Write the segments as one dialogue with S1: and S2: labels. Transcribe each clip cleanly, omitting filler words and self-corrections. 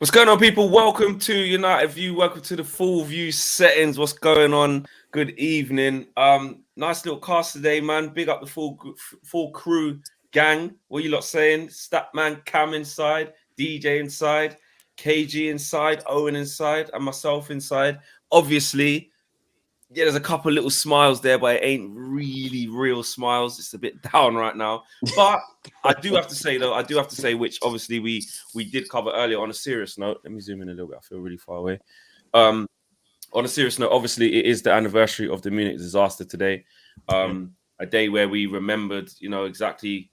S1: What's going on, people? Welcome to United View. Welcome to the Full View settings. What's going on? Good evening. Nice little cast today, man. Big up the full crew gang. What you lot saying? Statman Cam inside, DJ inside, KG inside, Owen inside, and myself inside. Obviously, yeah, there's a couple little smiles there, but it ain't really real smiles. It's a bit down right now. But I do have to say, though, which obviously we did cover earlier on a serious note. Let me zoom in a little bit. I feel really far away. On a serious note, obviously, it is the anniversary of the Munich disaster today. A day where we remembered, exactly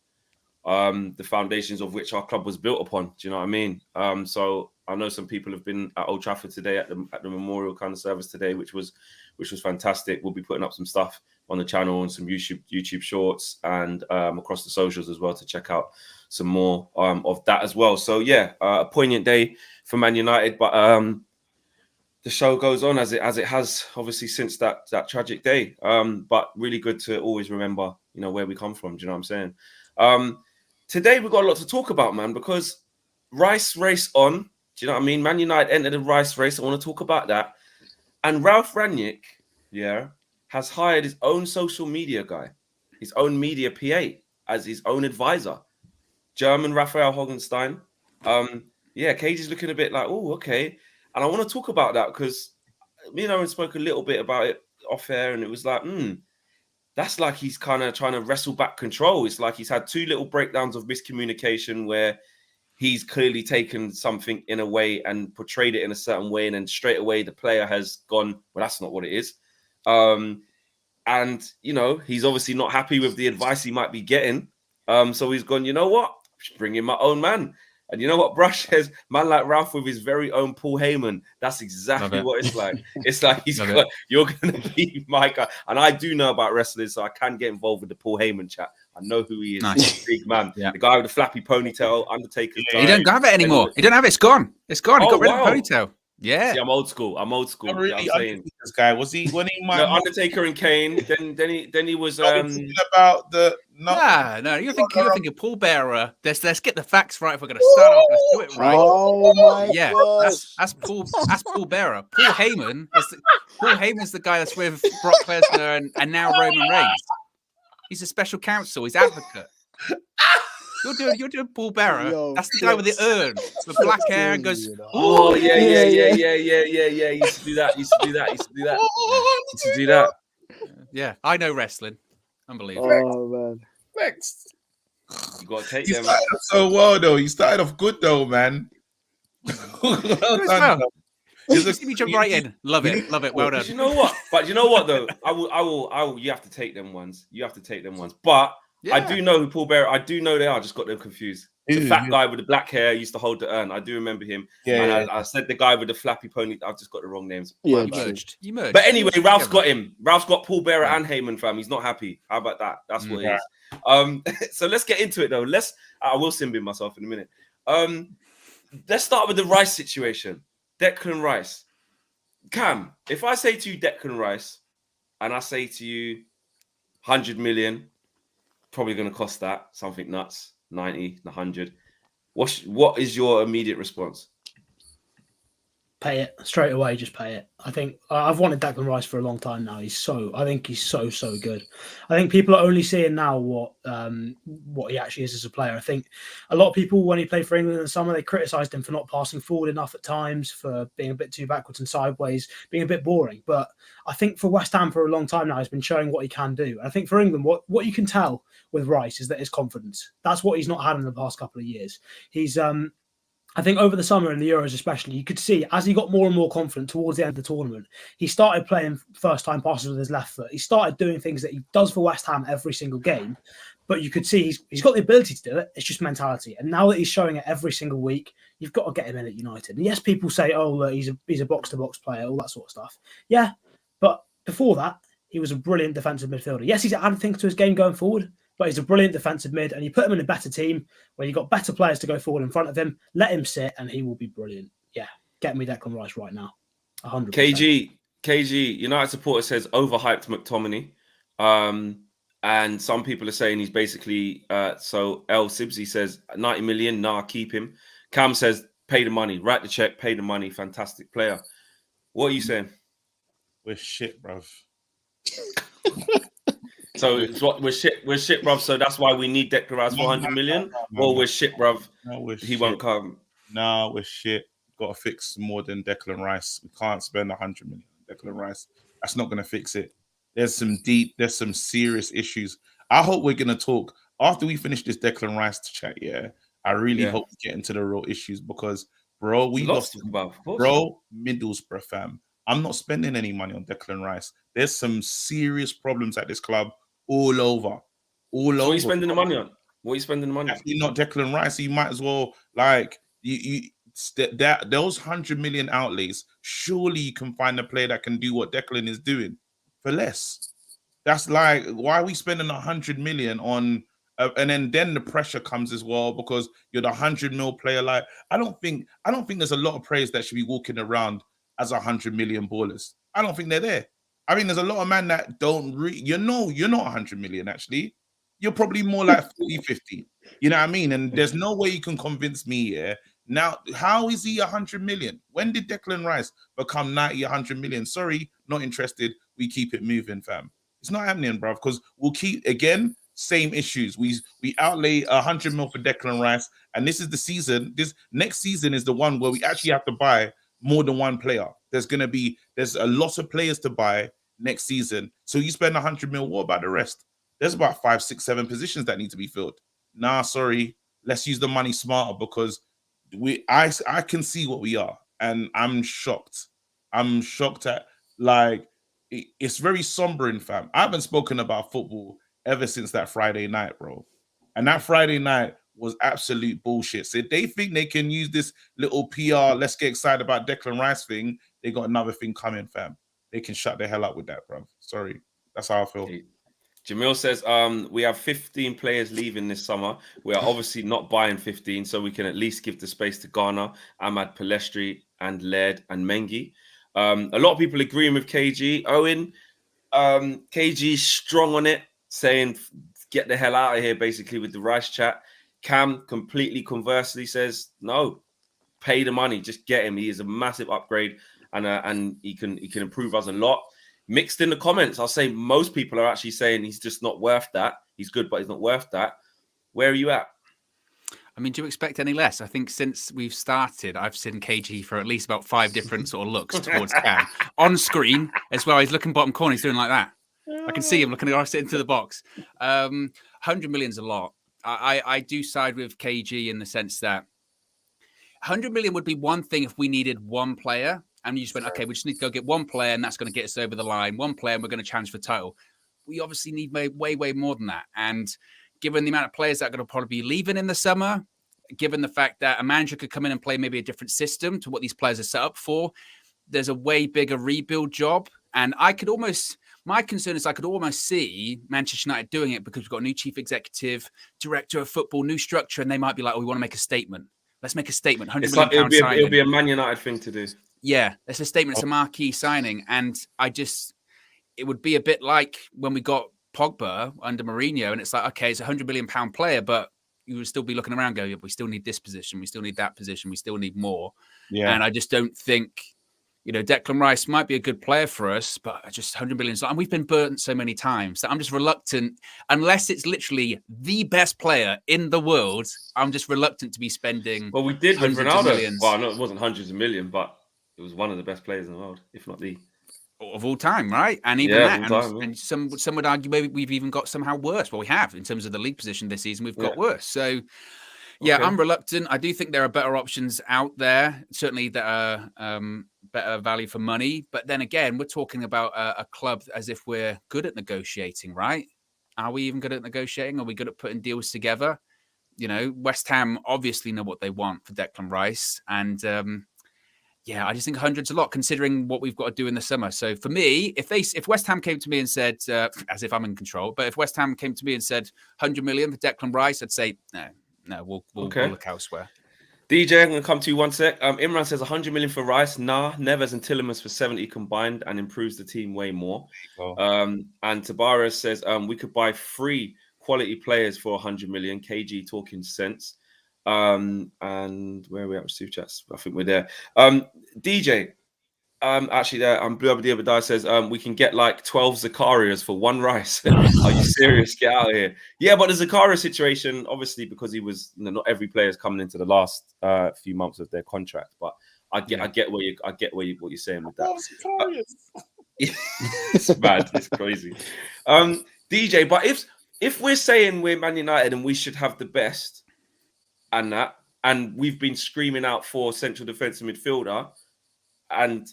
S1: the foundations of which our club was built upon. Do you know what I mean? So I know some people have been at Old Trafford today at the memorial kind of service today, which was fantastic. We'll be putting up some stuff on the channel and some YouTube shorts and across the socials as well to check out some more of that as well. So yeah, a poignant day for Man United, but the show goes on as it has obviously since that tragic day. But really good to always remember, where we come from. Do you know what I'm saying? Today we've got a lot to talk about, man, because Rice race on. Do you know what I mean? Man United entered the Rice race. I want to talk about that. And Ralf Rangnick, has hired his own social media guy, his own media PA as his own advisor. German Raphael Hogenstein. KG's looking a bit like, oh, okay. And I want to talk about that because me and Owen spoke a little bit about it off air, and it was like, that's like he's kind of trying to wrestle back control. It's like he's had two little breakdowns of miscommunication where he's clearly taken something in a way and portrayed it in a certain way, and then straight away the player has gone, well, that's not what it is. And, he's obviously not happy with the advice he might be getting. So he's gone, you know what? Bring in my own man. And you know what Brush says? Man like Ralph with his very own Paul Heyman. That's exactly what it's like. It's like you're going to be my guy. And I do know about wrestling, so I can get involved with the Paul Heyman chat. I know who he is. Nice. He's a big man. Yeah. The guy with the flappy ponytail, Undertaker.
S2: He don't have it anymore. He don't have it. It's gone. It's gone. He got rid of the ponytail. Yeah.
S1: See, I'm old school.
S3: Really, this guy was he when he might
S1: Undertaker and Kane. Then he was
S3: about the
S2: no. You're thinking Paul Bearer. Let's get the facts right. If we're going to start off, let's do it right.
S4: Oh my God.
S2: That's Paul Bearer. Paul Heyman's the guy that's with Brock Lesnar and now Roman Reigns. He's a special counsel. He's advocate. You're doing Paul Bearer. Yo, that's the guy with the urn, the black hair, and goes.
S1: Oh yeah. He used to do that.
S2: Yeah, I know wrestling. Unbelievable.
S4: Oh man.
S3: Next.
S1: You got to take
S3: He
S1: them.
S3: started off so well though. He started off good though, man.
S2: Well done. Just give me jump right in. Love it. Well done.
S1: You know what? But you know what though? I will. You have to take them ones. But yeah. I do know who Paul Bearer. I do know they are. I just got them confused. The fat guy with the black hair used to hold the urn. I do remember him. I said the guy with the flappy pony. I've just got the wrong names.
S4: Yeah,
S2: you merged.
S1: But anyway, Ralph's got him. Ralph's got Paul Bearer and Heyman, fam. He's not happy. How about that? That's what it is. So let's get into it though. I will sim myself in a minute. Let's start with the Rice situation. Declan Rice. Cam, if I say to you Declan Rice, and I say to you 100 million. Probably going to cost that something nuts, 90, 100. What is your immediate response?
S5: Pay it straight away. Just pay it. I think I've wanted Declan Rice for a long time now. I think he's so good. I think people are only seeing now what he actually is as a player. I think a lot of people, when he played for England in the summer, they criticised him for not passing forward enough at times, for being a bit too backwards and sideways, being a bit boring. But I think for West Ham for a long time now, he's been showing what he can do. And I think for England, what you can tell with Rice is that his confidence. That's what he's not had in the past couple of years. He's I think over the summer in the Euros especially, you could see as he got more and more confident towards the end of the tournament, he started playing first-time passes with his left foot. He started doing things that he does for West Ham every single game, but you could see he's got the ability to do it. It's just mentality. And now that he's showing it every single week, you've got to get him in at United. And yes, people say, oh, look, he's a box-to-box player, all that sort of stuff. Yeah, but before that, he was a brilliant defensive midfielder. Yes, he's added things to his game going forward, but he's a brilliant defensive mid, and you put him in a better team where you've got better players to go forward in front of him. Let him sit, and he will be brilliant. Yeah, get me Declan Rice right now. 100%.
S1: KG, United supporter says overhyped McTominay. And some people are saying he's basically, so El Sibsy says 90 million, nah, keep him. Cam says pay the money, write the check, pay the money. Fantastic player. What are you saying?
S3: We're shit, bruv.
S1: So it's what we're shit, bruv. So that's why we need Declan Rice for 100 million. Well, we're shit, bruv.
S3: No, we're
S1: He
S3: shit.
S1: won't come.
S3: No, we're shit. Got to fix more than Declan Rice. We can't spend 100 million on Declan Rice. That's not going to fix it. There's some serious issues. I hope we're going to talk after we finish this Declan Rice chat. Yeah, I really hope we get into the real issues because, bro, we lost. Bro, Middlesbrough, fam. I'm not spending any money on Declan Rice. There's some serious problems at this club all over. What
S1: are you spending the money on? What are you spending the money on?
S3: Actually, not Declan Rice. You might as well those 100 million outlays. Surely you can find a player that can do what Declan is doing for less. That's like, why are we spending 100 million on? And then the pressure comes as well because you're the 100 mil player. Like, I don't think there's a lot of players that should be walking around as 100 million ballers. I don't think they're there. I mean, there's a lot of men that don't you're not 100 million actually. You're probably more like 40, 50. You know what I mean? And there's no way you can convince me here. Now, how is he 100 million? When did Declan Rice become 90, 100 million? Sorry, not interested. We keep it moving, fam. It's not happening, bruv, because we'll keep, again, same issues. We outlay 100 mil for Declan Rice, and this is the season. This next season is the one where we actually have to buy more than one player. There's a lot of players to buy next season. So you spend 100 mil, what about the rest? There's about 5, 6, 7 positions that need to be filled. Nah, sorry. Let's use the money smarter because I can see what we are, and I'm shocked. I'm shocked at, like, it's very sombering, fam. I haven't spoken about football ever since that Friday night, bro. And that Friday night was absolute bullshit. So if they think they can use this little PR, let's get excited about Declan Rice thing, they got another thing coming, fam. They can shut the hell up with that, bro. Sorry. That's how I feel.
S1: Jamil says, we have 15 players leaving this summer. We are obviously not buying 15, so we can at least give the space to Ghana, Ahmad Palestri, and Laird and Mengi. A lot of people agreeing with KG. Owen, KG's strong on it, saying get the hell out of here, basically, with the Rice chat. Cam completely conversely says, no, pay the money, just get him. He is a massive upgrade, and he can improve us a lot. Mixed in the comments, I'll say most people are actually saying he's just not worth that. He's good, but he's not worth that. Where are you at?
S2: I mean, do you expect any less? I think since we've started, I've seen KG for at least about 5 different sort of looks towards Cam. On screen as well, he's looking bottom corner, he's doing like that. I can see him looking into the box. 100 million's a lot. I do side with KG in the sense that 100 million would be one thing if we needed one player. And you just went, okay, we just need to go get one player, and that's going to get us over the line. One player, and we're going to challenge for title. We obviously need way more than that. And given the amount of players that are going to probably be leaving in the summer, given the fact that a manager could come in and play maybe a different system to what these players are set up for, there's a way bigger rebuild job. And my concern is I could almost see Manchester United doing it because we've got a new chief executive, director of football, new structure, and they might be like, oh, we want to make a statement. Let's make a statement. £100 million signing.
S1: It'll be a Man United thing to do.
S2: Yeah, it's a statement. It's a marquee signing. And it would be a bit like when we got Pogba under Mourinho. And it's like, okay, it's a £100 million player, but you would still be looking around going, we still need this position. We still need that position. We still need more. Yeah. And I just don't think, Declan Rice might be a good player for us, but just 100 million. And we've been burnt so many times that I'm just reluctant, unless it's literally the best player in the world, I'm just reluctant to be spending.
S1: Well, we did with Ronaldo. Well, no, it wasn't hundreds of millions, but it was one of the best players in the world, if not the
S2: of all time, right? And even and some would argue maybe we've even got somehow worse. Well, we have in terms of the league position this season. We've got worse. So, yeah, okay. I'm reluctant. I do think there are better options out there, certainly that are better value for money. But then again, we're talking about a club as if we're good at negotiating, right? Are we even good at negotiating? Are we good at putting deals together? West Ham obviously know what they want for Declan Rice, and yeah, I just think 100's a lot considering what we've got to do in the summer. So for me, if West Ham came to me and said, as if I'm in control, but if West Ham came to me and said 100 million for Declan Rice, I'd say no, we'll look elsewhere.
S1: DJ, I'm going to come to you one sec. Imran says 100 million for Rice. Nah, Neves and Tielemans for 70 combined and improves the team way more. And Tabaras says we could buy 3 quality players for 100 million. KG talking sense. And where are we at with super chats? I think we're there. DJ, actually there. Blue Abadi says we can get like 12 Zacarias for one Rice. Are you serious? Get out of here. Yeah, but the Zakaria situation, obviously, because he was, not every player is coming into the last few months of their contract. But I get what you're saying with that. It's bad. It's crazy. DJ, but if we're saying we're Man United and we should have the best, and we've been screaming out for central defensive midfielder, and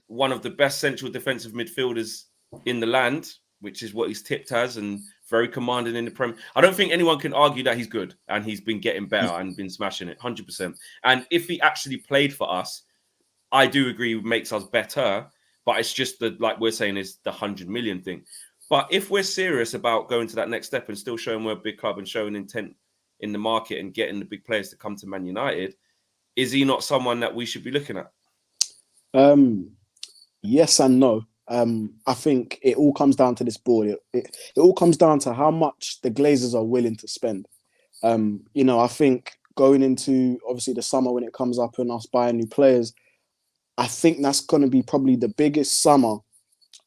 S1: one of the best central defensive midfielders in the land, which is what he's tipped as, and very commanding in the Premier. I don't think anyone can argue that he's good, and he's been getting better and been smashing it 100%. And if he actually played for us, I do agree makes us better. But it's just like we're saying, is the 100 million thing. But if we're serious about going to that next step and still showing we're a big club and showing intent in the market and getting the big players to come to Man United, is he not someone that we should be looking at?
S4: Yes and no. I think it all comes down to this board. It all comes down to how much the Glazers are willing to spend. I think going into obviously the summer when it comes up and us buying new players, I think that's going to be probably the biggest summer,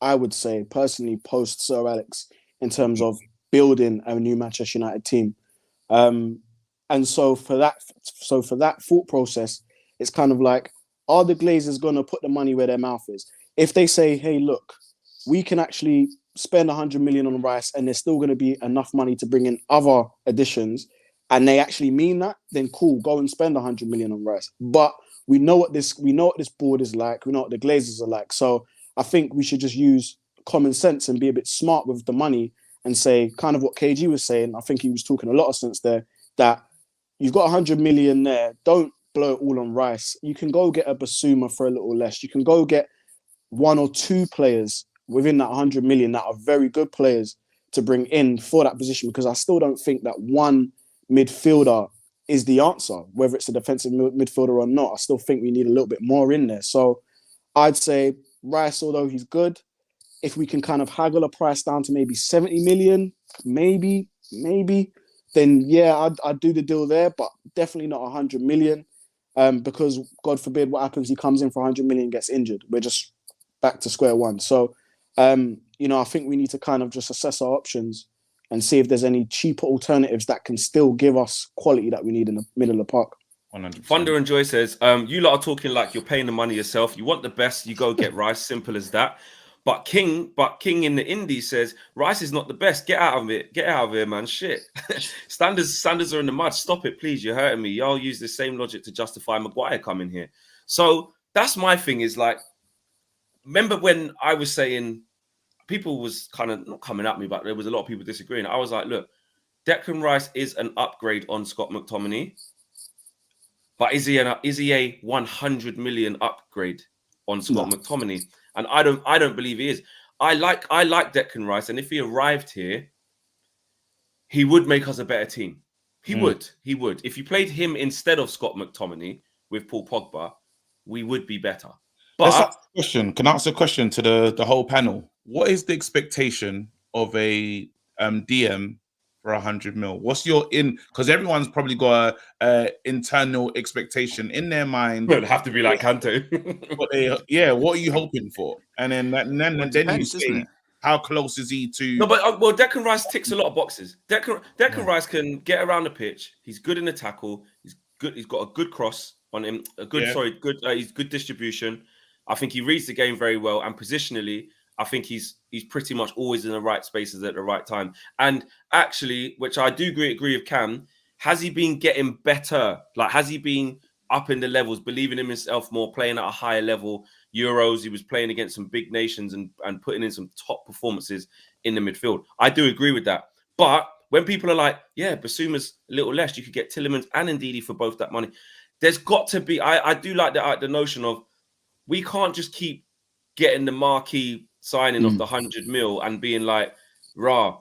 S4: I would say, personally, post Sir Alex, in terms of building a new Manchester United team. And so for that thought process, it's kind of like, are the Glazers going to put the money where their mouth is? If they say, hey, look, we can actually spend 100 million on Rice and there's still going to be enough money to bring in other additions, and they actually mean that, then cool, go and spend 100 million on Rice. But we know what this board is like. We know what the Glazers are like. So I think we should just use common sense and be a bit smart with the money and say kind of what KG was saying. I think he was talking a lot of sense there, that you've got 100 million there. Don't blow it all on Rice. You can go get a Basuma for a little less. You can go get one or two players within that 100 million that are very good players to bring in for that position, because I still don't think that one midfielder is the answer, whether it's a defensive midfielder or not. I still think we need a little bit more in there. So I'd say Rice, although he's good, if we can kind of haggle a price down to maybe 70 million, maybe, then yeah, I'd do the deal there, but definitely not 100 million, because God forbid what happens, he comes in for 100 million, gets injured. We're just back to square one. So, I think we need to kind of just assess our options and see if there's any cheaper alternatives that can still give us quality that we need in the middle of the park.
S3: 100%.
S1: Thunder and Joy says, you lot are talking like you're paying the money yourself. You want the best, you go get Rice. Simple as that. But King in the Indies says, Rice is not the best. Get out of it. Get out of here, man. Shit. Standards are in the mud. Stop it, please. You're hurting me. Y'all use the same logic to justify Maguire coming here. So that's my thing, is like, remember when I was saying, people was kind of not coming at me, but there was a lot of people disagreeing. I was like, look, Declan Rice is an upgrade on Scott McTominay, but is he a 100 million upgrade on Scott McTominay? And I don't believe he is. I like Declan Rice, and if he arrived here, he would make us a better team. He would. If you played him instead of Scott McTominay with Paul Pogba, we would be better. But
S3: let's ask a question. Can I ask a question to the whole panel? What is the expectation of a DM for 100 mil? What's your because everyone's probably got a internal expectation in their mind.
S1: It'd have to be like Kanté.
S3: What are you hoping for? And then you say, how close is he to?
S1: No, but Declan Rice ticks a lot of boxes. Declan Rice can get around the pitch. He's good in the tackle. He's good. He's got a good cross on him. He's good distribution. I think he reads the game very well, and positionally, I think he's pretty much always in the right spaces at the right time. And actually, which I do agree with Cam, has he been getting better? Like, has he been up in the levels, believing in himself more, playing at a higher level? Euros, he was playing against some big nations and putting in some top performances in the midfield. I do agree with that. But when people are like, yeah, Basuma's a little less, you could get Tielemans and Ndidi for both that money. There's got to be, I do like the notion of, we can't just keep getting the marquee signing of the 100 mil and being like, rah,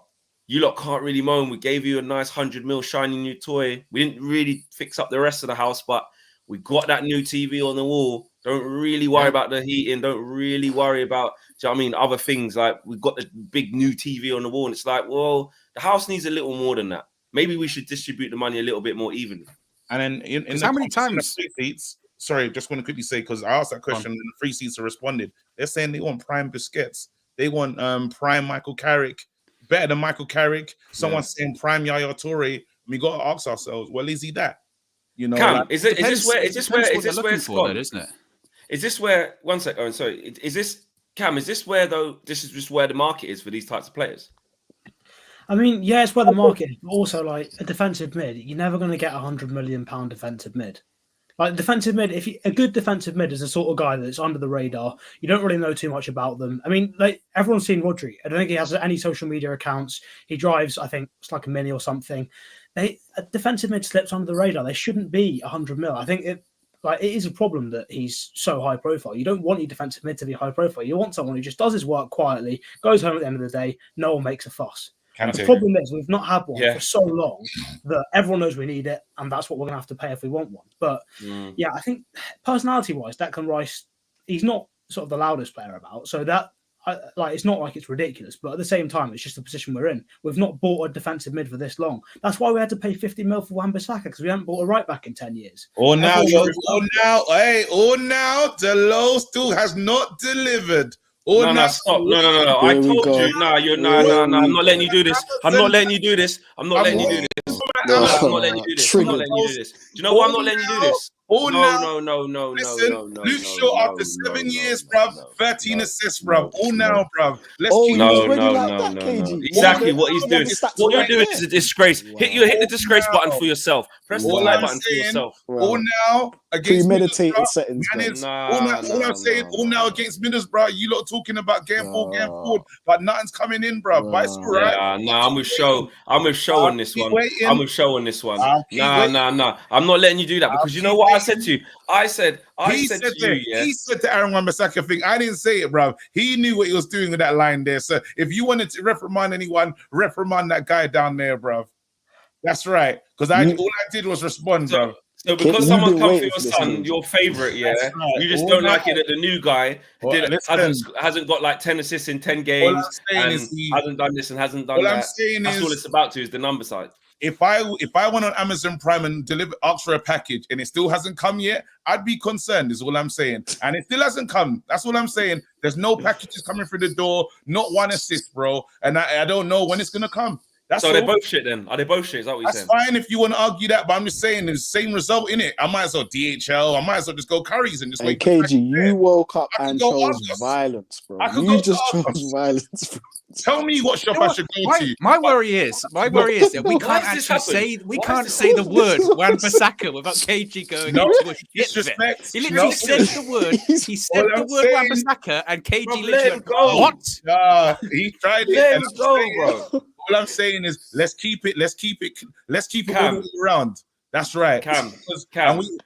S1: you lot can't really moan. We gave you a nice 100 mil shiny new toy. We didn't really fix up the rest of the house, but we got that new TV on the wall. Don't really worry about the heating. Don't really worry about, do you know what I mean, other things. Like, we've got the big new TV on the wall. And it's like, well, the house needs a little more than that. Maybe we should distribute the money a little bit more evenly.
S3: And then in
S2: how many
S3: the
S2: times?
S3: free seats, sorry, just want to quickly say, because I asked that question and the free seats are responded. They're saying they want prime Busquets. They want prime Michael Carrick, better than Michael Carrick. Someone's saying prime Yaya Toure. We got to ask ourselves, well, is he that? You know,
S1: Cam,
S3: like,
S1: is this where it's
S2: for,
S1: gone?
S2: though, isn't it?
S1: Is this where? One sec, Owen. Sorry. Is this Cam? Is this where though? This is just where the market is for these types of players.
S5: I mean, yeah, it's where the market is, but also like a defensive mid. You're never going to get £100 million defensive mid. Like defensive mid, a good defensive mid is the sort of guy that's under the radar. You don't really know too much about them. I mean, like everyone's seen Rodri. I don't think he has any social media accounts. He drives, I think it's like a Mini or something. A defensive mid slips under the radar. They shouldn't be 100 mil. I think it is a problem that he's so high profile. You don't want your defensive mid to be high profile. You want someone who just does his work quietly, goes home at the end of the day, no one makes a fuss. The problem is we've not had one for so long that everyone knows we need it, and that's what we're going to have to pay if we want one. But yeah, I think personality-wise, Declan Rice, he's not sort of the loudest player about, so that it's not like it's ridiculous. But at the same time, it's just the position we're in. We've not bought a defensive mid for this long. That's why we had to pay 50 mil for Wan-Bissaka, because we haven't bought a right back in 10 years.
S3: Now, Delo still has not delivered.
S1: Stop. No. I told you. I'm not letting you do this. I'm not letting you do this. I'm not letting you do this. I'm not letting you do this. I'm not letting you do this. Do you know why I'm not letting you do this? No.
S3: Listen, Luke Shaw after 7 years, bruv, 13 assists, bruv. All now, bruv. Let's keep
S1: No. Exactly what he's doing. What you're doing is a disgrace. Hit the disgrace button for yourself. Press the like button for yourself.
S3: All now against
S4: premeditated settings.
S3: All now against Middlesbrough. You lot talking about game forward, but nothing's coming in, bruv. But it's all right.
S1: I'm with Show. I'm with Show on this one. I'm with Show on this one. Nah. I'm not letting you do that, because you know what I said to you. I said
S3: He said to Aaron Wan-Bissaka thing. I didn't say it, bruv. He knew what he was doing with that line there. So if you wanted to reprimand anyone, reprimand that guy down there, bruv. That's right. Because all I did was respond, bruv.
S1: So because someone come for your son, your favorite, right. You just don't like it that the new guy hasn't got like 10 assists in 10 games and hasn't done this and hasn't done that. That's all it's about is the number side.
S3: If I went on Amazon Prime and asked for a package and it still hasn't come yet, I'd be concerned, is all I'm saying. And it still hasn't come. That's all I'm saying. There's no packages coming through the door, not one assist, bro. And I don't know when it's going to come.
S1: So they're both shit then? Are they both shit? Is that what you're saying?
S3: That's fine if you want to argue that, but I'm just saying there's the same result in it. I might as well DHL. I might as well just go Curry's and just wait.
S4: KG, you woke up and chose violence, bro. You just chose violence, bro.
S3: Tell me what shop I should go to.
S2: My worry is that we can't actually say the word Wan-Bissaka without KG going into a disrespect. He literally said the word. He said the word Wan-Bissaka and KG literally went, what?
S3: He tried it.
S1: Let him go, bro.
S3: All I'm saying is let's keep it all the way around. That's right.
S1: Cam.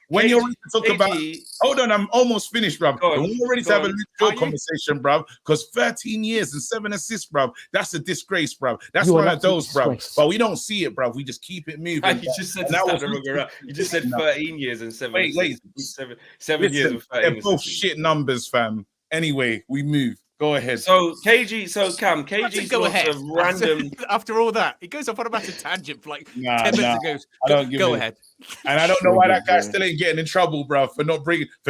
S3: When you're ready to talk about, hold on, I'm almost finished, bruv. When we're ready to have a Luke conversation, bruv, because 13 years and 7 assists, bruv, that's a disgrace, bruv. That's one of those, bruv. But we don't see it, bruv. We just keep it moving.
S1: You just said you just said 13 years and 7 assists. 7 years and 13
S3: they're both shit numbers, fam. Anyway, we move. Go ahead.
S1: So Cam, KG's
S2: go ahead.
S1: Random.
S2: After all that, he goes off on about a tangent for like 10 minutes and goes, go ahead.
S3: And I don't know why that guy still ain't getting in trouble, bro, for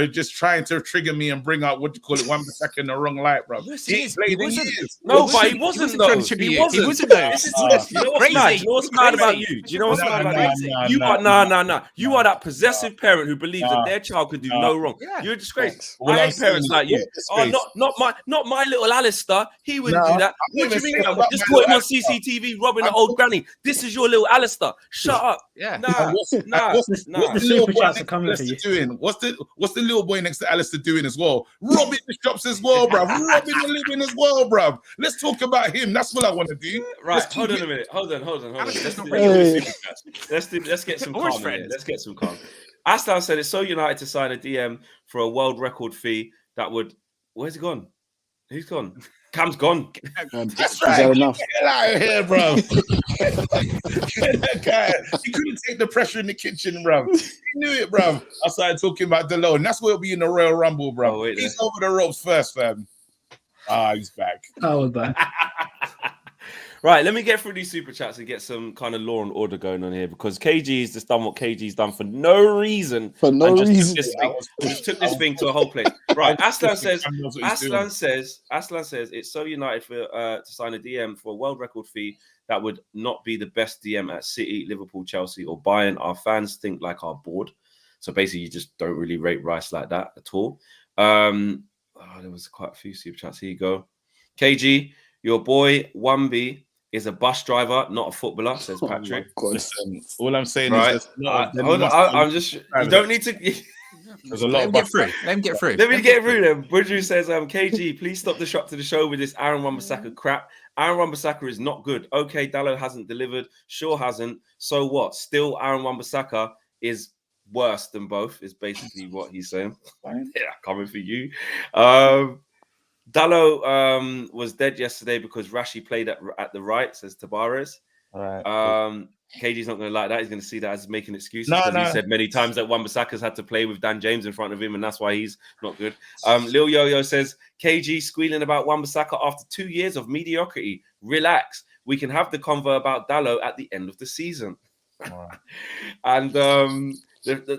S3: just trying to trigger me and bring out Wan-Bissaka in the wrong light, bro.
S2: Yes, he wasn't.
S1: No, but he wasn't though. He wasn't though. You know what's mad? You know what's mad about you? Do you know what's mad about you? You are that possessive parent who believes that their child could do no wrong. You're a disgrace. I hate parents like you. Oh, not my little Alistair. He wouldn't do that. What do you mean? Just put him on CCTV robbing an old granny. This is your little Alistair. Shut up.
S2: Yeah.
S3: What's the super chats are coming for you doing? What's the little boy next to Alistair doing as well? Robbing the shops as well, bruv. Robbing the living as well, bruv. Let's talk about him. That's what I want to do.
S1: Right. Hold on a minute. Hold on. Let's get some calm. Let's get some calm. Aslan said it's so United to sign a DM for a world record fee that would. Where's he gone? Who's gone? Cam's gone.
S3: That's right. Get out of here, bro. That guy, he couldn't take the pressure in the kitchen, bro. He knew it, bro. I started talking about Delo, and that's where it'll be in the Royal Rumble, bro. He's over the ropes first, fam. He's back.
S5: We're back.
S1: Right, let me get through these super chats and get some kind of law and order going on here because KG's just done what KG's done for no reason.
S4: For no
S1: and just
S4: reason.
S1: took this thing to a whole place. Right, Aslan says it's so United for to sign a DM for a world record fee that would not be the best DM at City, Liverpool, Chelsea, or Bayern. Our fans think like our board. So basically, you just don't really rate Rice like that at all. There was quite a few super chats. Here you go. KG, your boy Wambi is a bus driver, not a footballer, says Patrick.
S3: Listen, all I'm saying
S1: Right.
S3: is
S1: I'm just. You don't need to.
S3: There's a
S2: Let
S3: lot
S2: him
S3: of
S2: get through. Let him get through.
S1: Let me get through them. Budru says, KG, please stop the shot to the show with this Aaron Wan-Bissaka crap. Aaron Wan-Bissaka is not good. Okay, Dalot hasn't delivered. Sure hasn't. So what? Still, Aaron Wan-Bissaka is worse than both, is basically what he's saying. Yeah, coming for you. Dalot was dead yesterday because Rashi played at the right, says Tabares.
S3: All right.
S1: KG's not going to like that. He's going to see that as making excuses
S3: No,
S1: because
S3: no.
S1: he said many times that Wan-Bissaka's had to play with Dan James in front of him, and that's why he's not good. Lil Yo-Yo says, KG squealing about Wan-Bissaka after 2 years of mediocrity. Relax. We can have the convo about Dalot at the end of the season.
S3: Right.
S1: And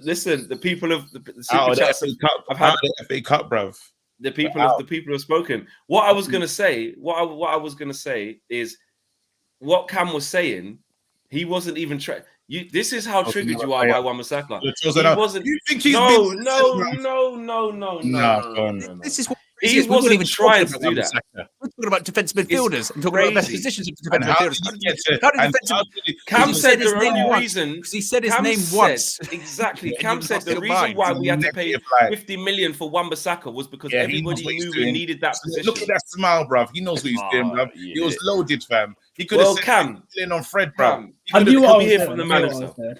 S1: listen, the people of the
S3: Out
S1: super
S3: of
S1: chats
S3: the FA Cup,
S1: I've had.
S3: out of the FA Cup, bruv.
S1: The people have spoken. What I was gonna say, what I was gonna say is what Cam was saying. He wasn't even this is how triggered you are by Wan-Bissaka. He wasn't.
S3: You think he's
S1: No.
S2: This is what
S1: He wasn't trying to do that.
S2: We're talking about defensive midfielders and talking about best
S1: crazy.
S2: positions of
S3: And
S2: defensive
S3: how
S2: midfielders.
S1: Cam said
S2: his
S1: the
S2: name
S1: only
S2: once.
S1: reason
S2: Because he said his
S1: Cam
S2: name
S1: said-
S2: once.
S1: Exactly.
S2: Yeah,
S1: Cam
S2: you
S1: said
S2: lost
S1: the
S2: your
S1: reason
S2: mind.
S1: why we had to pay
S3: Negative, like-
S1: 50 million for Wan-Bissaka was because
S3: Yeah, he knows
S1: everybody
S3: what he's
S1: knew we
S3: doing.
S1: needed that position.
S3: Look at that smile, bruv. He knows what he's doing, bruv.
S1: yeah.
S3: He was loaded, fam. He could have
S1: Well,
S3: said
S1: Cam,
S3: on Fred, bruv.
S1: Cam,
S3: He
S5: I
S3: could
S5: knew
S3: have
S5: what I
S1: be
S5: was
S1: here
S5: doing.
S1: from the
S5: I knew what I
S1: manager.
S5: was doing.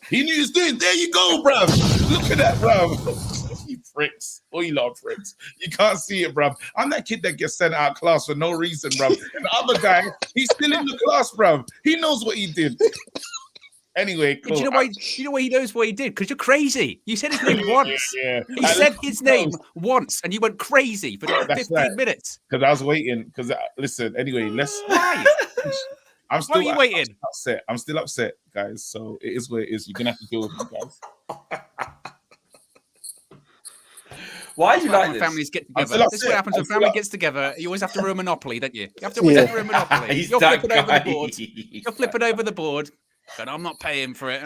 S3: He knew he was doing. There you go, bruv. Look at that, bruv. You pricks. Oh, you lot of pricks. You can't see it, bruv. I'm that kid that gets sent out of class for no reason, bruv. And the other guy, he's still in the class, bruv. He knows what he did. Anyway, cool.
S2: Do you know why he knows what he did? Because you're crazy. You said his name once.
S3: Yeah.
S2: He said his name once, and you went crazy for
S3: That's
S2: 15
S3: right.
S2: minutes.
S3: Because I was waiting. Because listen, anyway, let's.
S2: Why?
S3: I'm
S2: Why are you waiting?
S3: upset. I'm still upset, guys. So it is what it is. You're gonna have to deal with it, guys.
S1: why are you like
S2: When
S1: this?
S2: families get
S3: I'm
S2: together.
S3: still
S2: This is what
S3: upset.
S2: happens when
S3: I'm still
S2: family
S3: up-
S2: gets together. You always have to rule a monopoly, don't you? You have to
S4: Yeah.
S2: always have to rule a monopoly.
S1: He's
S2: You're
S1: that
S2: flipping over the
S1: guy.
S2: board. You're flipping over the board. And I'm not paying for it.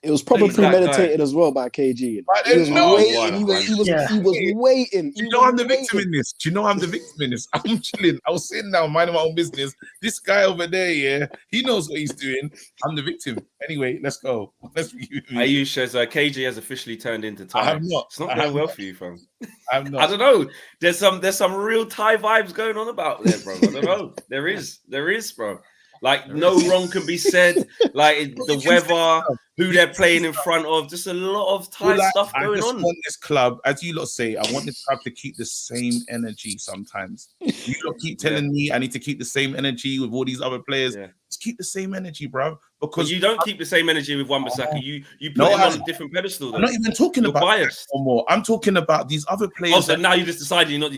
S4: It was probably
S1: He's that
S4: premeditated
S1: guy.
S4: as well by KG.
S3: But
S4: He was
S3: no,
S4: waiting. He was
S5: Yeah.
S4: waiting.
S3: You know I'm the victim in this. Do you know I'm the victim in this? I'm chilling. I was sitting down, minding my own business. This guy over there, yeah, he knows what he's doing. I'm the victim. Anyway, let's go. Let's
S1: Ayush says KG has officially turned into Thai.
S3: I have not.
S1: It's not
S3: I
S1: going
S3: have
S1: well
S3: not.
S1: for you, fam.
S3: I'm not.
S1: I don't know. There's some real Thai vibes going on about there, bro. I don't know. There is, bro. Like no wrong can be said. Like the weather, who they're playing in front of, just a lot of Thai stuff
S3: I
S1: going
S3: just
S1: on.
S3: want this club, as you lot say, I want this club to keep the same energy sometimes. You lot keep telling me I need to keep the same energy with all these other players.
S1: Yeah.
S3: Just keep the same energy, bro.
S1: Because
S3: Because
S1: you don't keep the same energy with Wan-Bissaka. You put
S3: No,
S1: him on
S3: I'm-
S1: a different pedestal. Though.
S3: I'm not even talking
S1: You're
S3: about
S1: biased.
S3: that no more. I'm talking about these other players.
S1: Also, now you just decided you're not.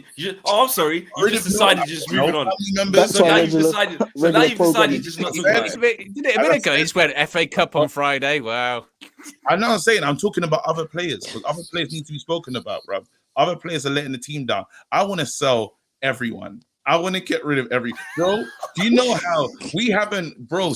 S1: I'm sorry. You just decided you're just moving on.
S4: That's
S1: So
S4: why
S1: now you've
S4: regular-
S1: decided. So now
S4: regular
S1: you've decided
S4: programming.
S1: you're just not
S3: He
S1: talking
S3: said-
S1: about it.
S2: Did it a minute ago? He just went FA Cup on Friday. Wow.
S3: I know I'm saying I'm talking about other players because other players need to be spoken about, bro. Other players are letting the team down. I want to sell everyone. I want to get rid of bro. Do you know how we haven't, bro?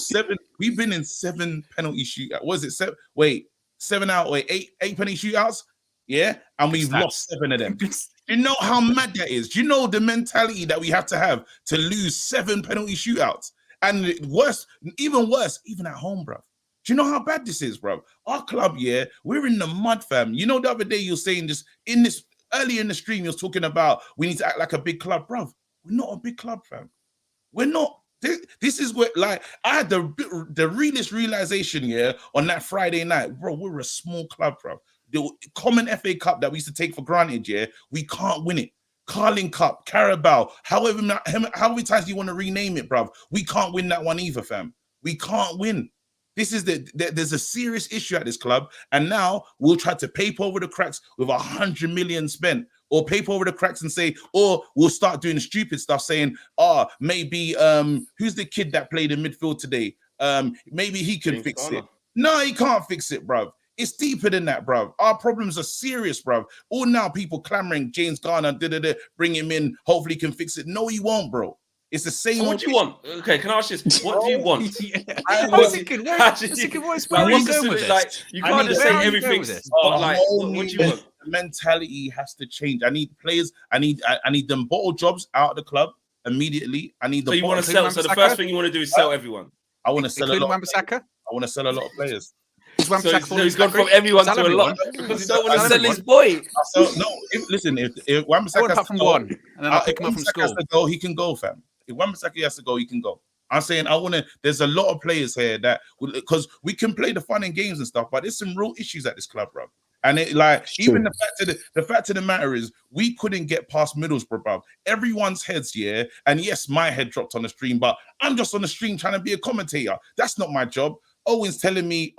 S3: We've been in 7 penalty shootouts. Was it 7? Wait, 7 out. Wait, 8 penalty shootouts. Yeah, and we've lost 7 of them. Do you know how mad that is? Do you know the mentality that we have to lose 7 penalty shootouts? And worse, even at home, bro. Do you know how bad this is, bro? Our club, yeah, we're in the mud, fam. You know, the other day you were saying just in this earlier in the stream, you was talking about we need to act like a big club, bro. We're not a big club, fam. We're not. This is what, like, I had the realest realization, yeah, on that Friday night, bro. We're a small club, bro. The common FA Cup that we used to take for granted, yeah, we can't win it. Carling Cup, Carabao, however many times you want to rename it, bro, we can't win that one either, fam. We can't win. This is there's a serious issue at this club, and now we'll try to paper over the cracks with 100 million spent. or paper over the cracks and say, or we'll start doing stupid stuff saying, maybe who's the kid that played in midfield today? Maybe he can
S1: James
S3: fix
S1: Garner.
S3: it. No, he can't fix it, bruv. It's deeper than that, bruv. Our problems are serious, bruv. All now people clamoring, James Garner, bring him in, hopefully he can fix it. No, he won't, bro. It's the same.
S1: So what do you want? Okay, can I ask this? What do you want?
S2: I was thinking, where are you going with this?
S1: Like, you can't just say everything. But like, what do you want?
S3: The mentality has to change. I need players. I need them bottle jobs out of the club immediately. I need the.
S1: So you want to sell? So the first thing you want to do is sell everyone.
S3: I want to sell a lot.
S2: I
S3: want to sell a lot of players.
S1: So he's gone from everyone to a lot because he don't want to sell his boy.
S3: Listen, if Wan-Bissaka
S2: apart from one, and then I'll pick him up from school.
S3: Has to go, he can go, fam. If Wan-Bissaka has to go, he can go. I'm saying there's a lot of players here that because we can play the fun and games and stuff, but there's some real issues at this club, bro. And it even the fact of the matter is we couldn't get past Middlesbrough, bro. Everyone's heads, yeah. And yes, my head dropped on the stream, but I'm just on the stream trying to be a commentator. That's not my job. Owen's telling me,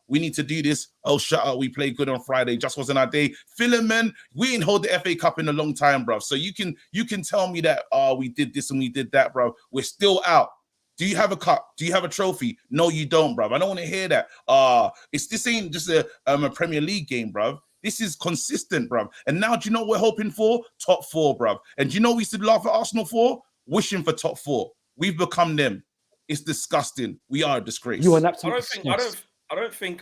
S3: we need to do this. Oh, shut up. We played good on Friday. Just wasn't our day. Philemon, we ain't hold the FA Cup in a long time, bro. So you can tell me that, we did this and we did that, bro. We're still out. Do you have a cup? Do you have a trophy? No, you don't, bro. I don't want to hear that. This ain't just a Premier League game, bro. This is consistent, bro. And now, do you know what we're hoping for? Top 4, bro. And do you know what we used to laugh at Arsenal for? Wishing for top 4. We've become them. It's disgusting. We are a disgrace.
S6: You are an absolute.
S1: I don't think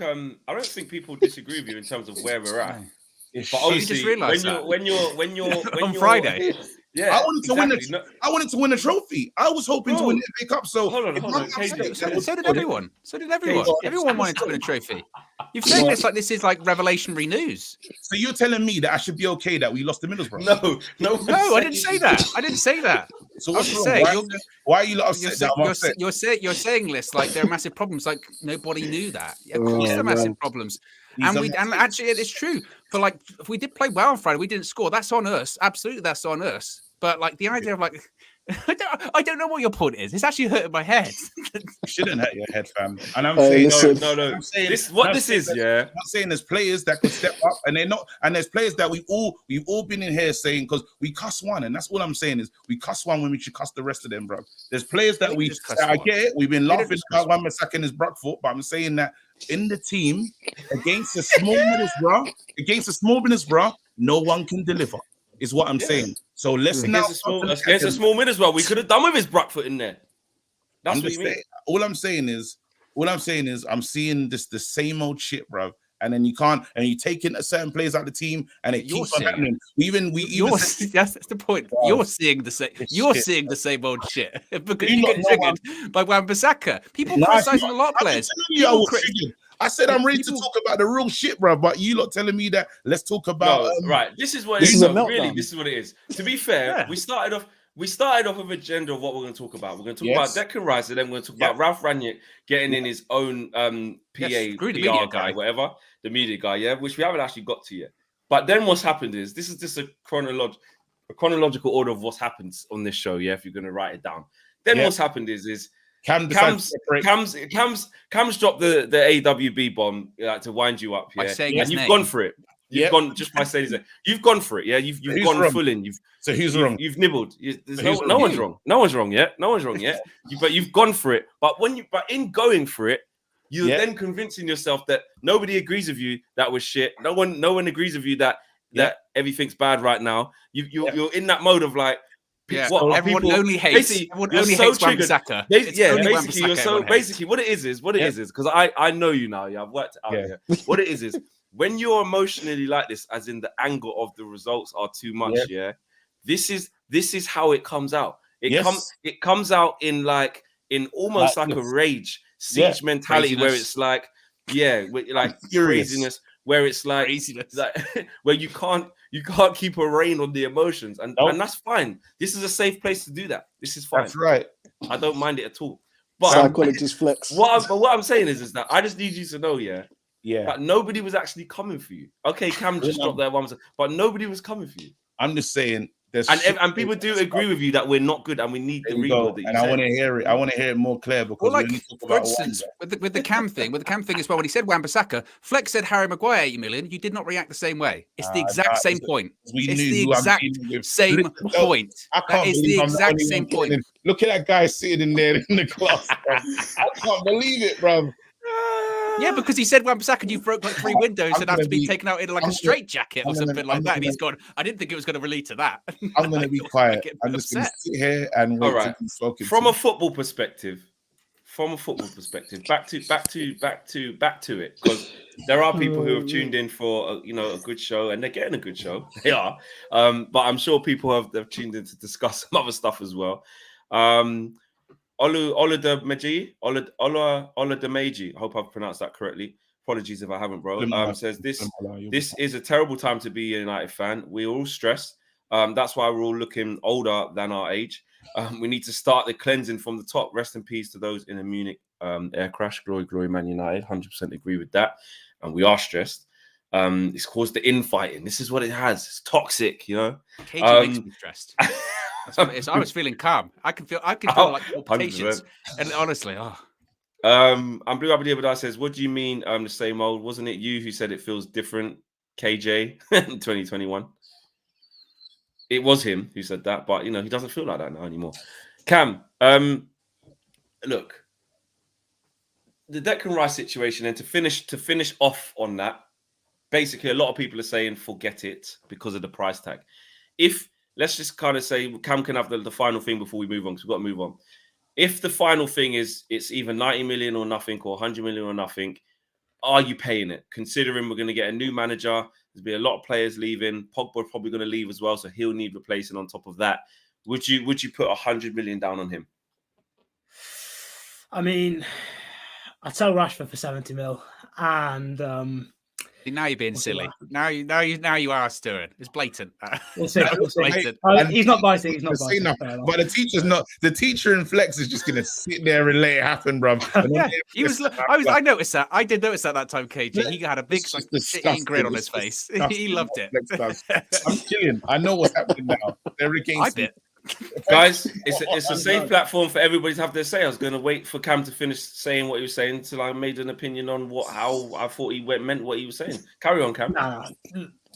S1: people disagree with you in terms of where we're at.
S3: But
S1: obviously, when you're
S2: on Friday.
S1: Yeah,
S3: I wanted to win a trophy. I was hoping to win the FA Cup. So
S1: hold on.
S2: So did everyone. Everyone wanted to win a trophy. You've said this like this is like revelationary news.
S3: So you're telling me that I should be okay that we lost to Middlesbrough?
S1: No,
S2: I didn't say that.
S3: So what's wrong? Why are you lot upset?
S2: You're saying this like there are massive problems. Like nobody knew that. Of course, there are massive problems. And actually it's true. For like, if we did play well on Friday, we didn't score. That's on us. Absolutely, that's on us. But like the idea of like, I don't know what your point is. It's actually hurting my head.
S3: You shouldn't hurt your head, fam. And I'm saying
S1: no. I'm saying this is. I'm
S3: not saying there's players that could step up, and they're not. And there's players that we've all been in here saying because we cuss one, and that's all I'm saying is we cuss one when we should cuss the rest of them, bro. There's players that I get it. We've been laughing about Wan-Bissaka and his Brockfoot, but I'm saying that in the team against a small Middlesbrough, no one can deliver. Is what I'm saying. So let's now
S1: against a small mid as well. We could have done with his Brockfoot in there. That's what you mean.
S3: All I'm saying is I'm seeing the same old shit, bro. And then you can't, and you taking certain players out of the team, and it keeps on happening.
S2: That's the point. Wow. You're seeing the same. You're seeing the same old shit because you get triggered by Wan-Bissaka. People criticizing a lot of players.
S3: I said I'm ready to talk about the real shit, bro. But you lot telling me that let's talk about
S1: right. This is what it is. Really, this is what it is. To be fair, we started off with an agenda of what we're going to talk about. We're going to talk about Declan Rice, and then we're going to talk about Ralph Rangnick getting in his own PR guy, whatever, the media guy, which we haven't actually got to yet. But then what's happened is this is just a chronological order of what's happened on this show. Yeah, if you're going to write it down, then what's happened is. Cam's dropped the AWB bomb to wind you up, and you've gone for it. You've gone just by saying that. You've gone for it, You've gone full in.
S3: Who's wrong?
S1: You've nibbled. No one's wrong. No one's wrong yet. But you've gone for it. But in going for it, you're then convincing yourself that nobody agrees with you. That was shit. No one agrees with you that everything's bad right now. You're in that mode of like.
S2: Yeah, everyone only hates Wan-Bissaka.
S1: Basically what it is because I know you now. I've worked out here. What it is when you're emotionally like this, as in the anger of the results are too much. This is how it comes out. It comes out in almost like a rage siege mentality where it's like craziness. Where it's like where you can't keep a rein on the emotions, and that's fine. This is a safe place to do that. This is fine.
S3: That's right.
S1: I don't mind it at all. But
S4: psychologist flex.
S1: What I'm saying is that I just need you to know, that nobody was actually coming for you. Okay, Cam just dropped that one, but nobody was coming for you.
S3: I'm just saying There's
S1: And people do agree with you that we're not good and we need the rebuild that you
S3: and
S1: said.
S3: I want to hear it. I want to hear it more clear because
S2: Well, like,
S3: we only talk
S2: for
S3: about
S2: instance,
S3: one.
S2: with the Cam thing, as well, when he said Wan-Bissaka, Flex said Harry Maguire 80 million. You did not react the same way. It's the exact same point.
S3: We
S2: It's
S3: knew
S2: the
S3: who I'm
S2: exact
S3: dealing with.
S2: same
S3: Listen,
S2: point.
S3: I
S2: That
S3: can't
S2: is
S3: believe
S2: the
S3: I'm the
S2: exact
S3: only
S2: same
S3: one
S2: point.
S3: getting in. Look at that guy sitting in there in the class. I can't believe it, bro.
S2: Yeah, because he said Wan-Bissaka, you broke like 3 windows and have to be taken out in like a straitjacket or something like that. And he's gone, I didn't think it was going to relate to that.
S3: I'm going to be quiet. I'm just going to sit here and wait to be spoken
S1: From
S3: to.
S1: a football perspective, back to it, because there are people who have tuned in for a good show, and they're getting a good show. They are, but I'm sure people have tuned in to discuss some other stuff as well. Oladameji, I hope I've pronounced that correctly. Apologies if I haven't, bro. Says this is a terrible time to be a United fan. We're all stressed. That's why we're all looking older than our age. We need to start the cleansing from the top. Rest in peace to those in a Munich air crash. Glory, Man United. 100% agree with that. And we are stressed. It's caused the infighting. This is what it has. It's toxic,
S2: KG makes me stressed. That's what it is. I was feeling calm. I can feel like palpitations. 100%. And honestly,
S1: and Blue Abadibadai says, what do you mean the same old? Wasn't it you who said it feels different, KJ, in 2021? It was him who said that, but he doesn't feel like that now anymore. Cam, look, the Declan Rice situation, and to finish off on that, basically a lot of people are saying forget it because of the price tag. Let's just kind of say Cam can have the final thing before we move on, because we've got to move on. If the final thing is it's either 90 million or nothing, or 100 million or nothing, are you paying it? Considering we're going to get a new manager, there's been a lot of players leaving. Pogba's probably going to leave as well, so he'll need replacing on top of that. Would you put 100 million down on him?
S5: I mean, I tell Rashford for 70 mil, and
S2: now you're being silly. Now you are stirring. It's blatant.
S5: We'll see.
S2: Blatant.
S5: He's not biting. He's not biting.
S3: But the teacher's not. The teacher in Flex is just gonna sit there and let it happen, bro.
S2: Yeah, he was. I noticed that. I did notice that time, KG. He had a big shitting grin on his face. He loved it.
S3: I'm chilling. I know what's happening now. They're against me.
S1: Guys, it's a safe platform for everybody to have their say. I was going to wait for Cam to finish saying what he was saying until I made an opinion on how I thought he meant what he was saying. Carry on, Cam.
S5: Nah,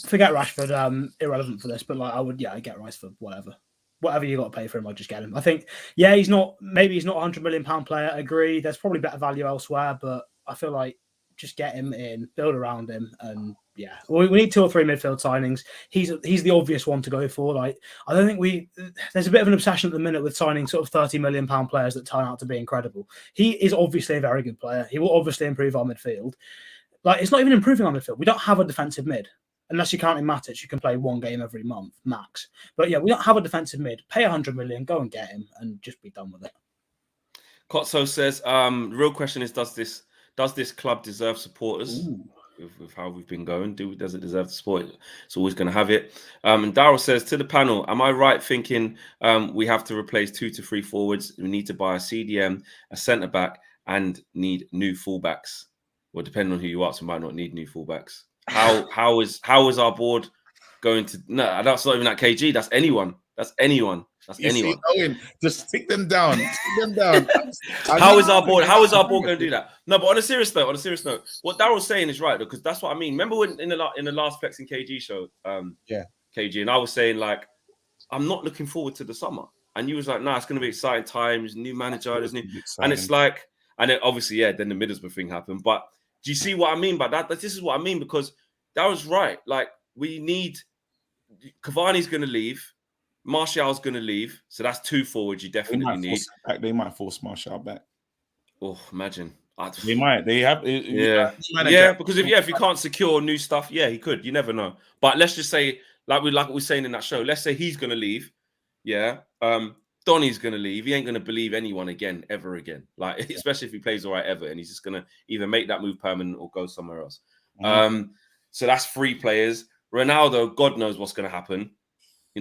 S5: forget Rashford. Irrelevant for this, but I would get Rice for whatever you got to pay for him. I'd just get him. I think he's not £100 million player. I agree. There's probably better value elsewhere, but I feel like just get him in, build around him, and we need 2 or 3 midfield signings. He's the obvious one to go for. Like, I don't think there's a bit of an obsession at the minute with signing sort of £30 million players that turn out to be incredible. He is obviously a very good player. He will obviously improve our midfield. Like, it's not even improving our midfield. We don't have a defensive mid. Unless you count in Matic, you can play 1 game every month, max. But we don't have a defensive mid. Pay 100 million, go and get him, and just be done with it.
S1: Kotso says, the real question is, does this club deserve supporters? With how we've been going, does it deserve the support? It's always going to have it. And Daryl says, to the panel, am I right thinking we have to replace 2 to 3 forwards? We need to buy a CDM, a centre back, and need new fullbacks. Well, depending on who you ask, we might not need new fullbacks. How is our board going to? No, that's not even at KG. That's anyone. That's anyone.
S3: See, Owen, just stick them down.
S1: How is our board going to do that? No, but on a serious note, what Daryl's saying is right, because that's what I mean. Remember when in the last Flexing KG show, KG, and I was saying, like, I'm not looking forward to the summer, and you was like, nah, it's going to be exciting times, new manager, there's new, and it's like, and then obviously, then the Middlesbrough thing happened. But do you see what I mean by that? This is what I mean, because Daryl's right. Like, we need Cavani's going to leave. Martial's going to leave, so that's 2 forwards you definitely need.
S3: They might force Martial back.
S1: Oh, imagine.
S3: They might. They have.
S1: Because if you can't secure new stuff, he could. You never know. But let's just say, like we were saying in that show, let's say he's going to leave. Donny's going to leave. He ain't going to believe anyone again, ever again. Like, especially if he plays all right ever, and he's just going to either make that move permanent or go somewhere else. So that's 3 players. Ronaldo, God knows what's going to happen.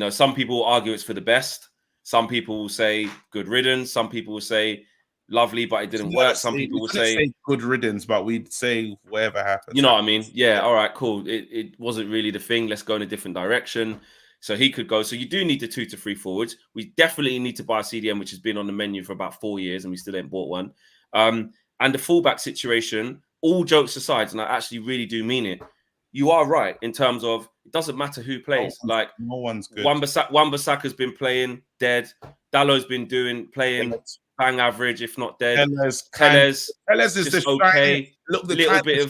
S1: Some people will argue it's for the best. Some people will say good riddance. Some people will say lovely, but it didn't work. Some people will say
S3: good riddance, but we'd say whatever happens.
S1: You know what I mean? Yeah. All right, cool. It wasn't really the thing. Let's go in a different direction. So he could go. So you do need the 2 to 3 forwards. We definitely need to buy a CDM, which has been on the menu for about 4 years, and we still ain't bought one. And the fullback situation, all jokes aside, and I actually really do mean it, you are right in terms of it doesn't matter who plays.
S3: No one's good.
S1: Wan-Bissaka's been playing dead. Dallow's been playing bang average, if not dead. Tellez is
S3: just
S1: okay.
S3: Look, the
S1: little bit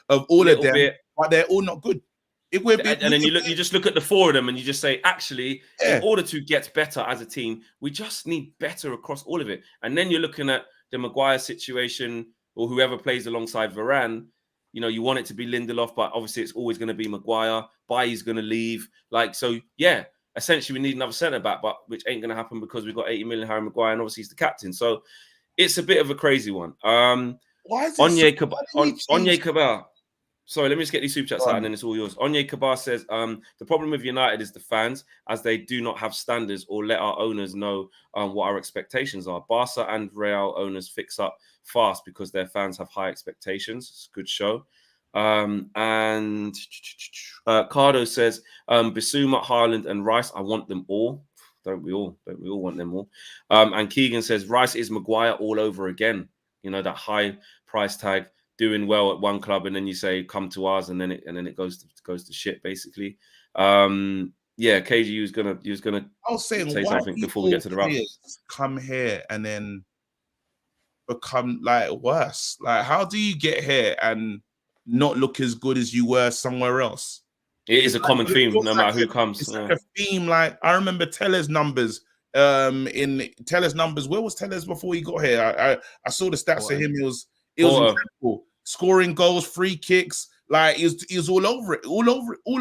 S3: of all of them,
S1: bit.
S3: but they're all not good.
S1: And then you just look at the 4 of them and you just say, actually, in order to get better as a team, we just need better across all of it. And then you're looking at the Maguire situation or whoever plays alongside Varane. You know, you want it to be Lindelof, but obviously it's always going to be Maguire. Bailly's going to leave. Essentially we need another centre-back, but which ain't going to happen because we've got 80 million Harry Maguire, and obviously he's the captain. So it's a bit of a crazy one.
S3: Why is
S1: it Onye Kabar. Sorry, let me just get these super chats out and then it's all yours. Onye Kabar says, the problem with United is the fans, as they do not have standards or let our owners know what our expectations are. Barca and Real owners fix up fast because their fans have high expectations. It's a good show. And Cardo says, Bissouma, Haaland and Rice, I want them all. Don't we all want them all? And Keegan says, Rice is Maguire all over again. You know, that high price tag, doing well at one club, and then you say come to ours, and then it goes to shit basically. KG was gonna say something before we get to the wrap.
S3: Come here and then become like worse. Like, how do you get here and not look as good as you were somewhere else?
S1: It is a common theme, no matter who comes.
S3: It's like a theme. Like, I remember Teller's numbers. In Teller's numbers, where was Teller's before he got here? I saw the stats of him. It was incredible. Scoring goals, free kicks, like he was all over it, all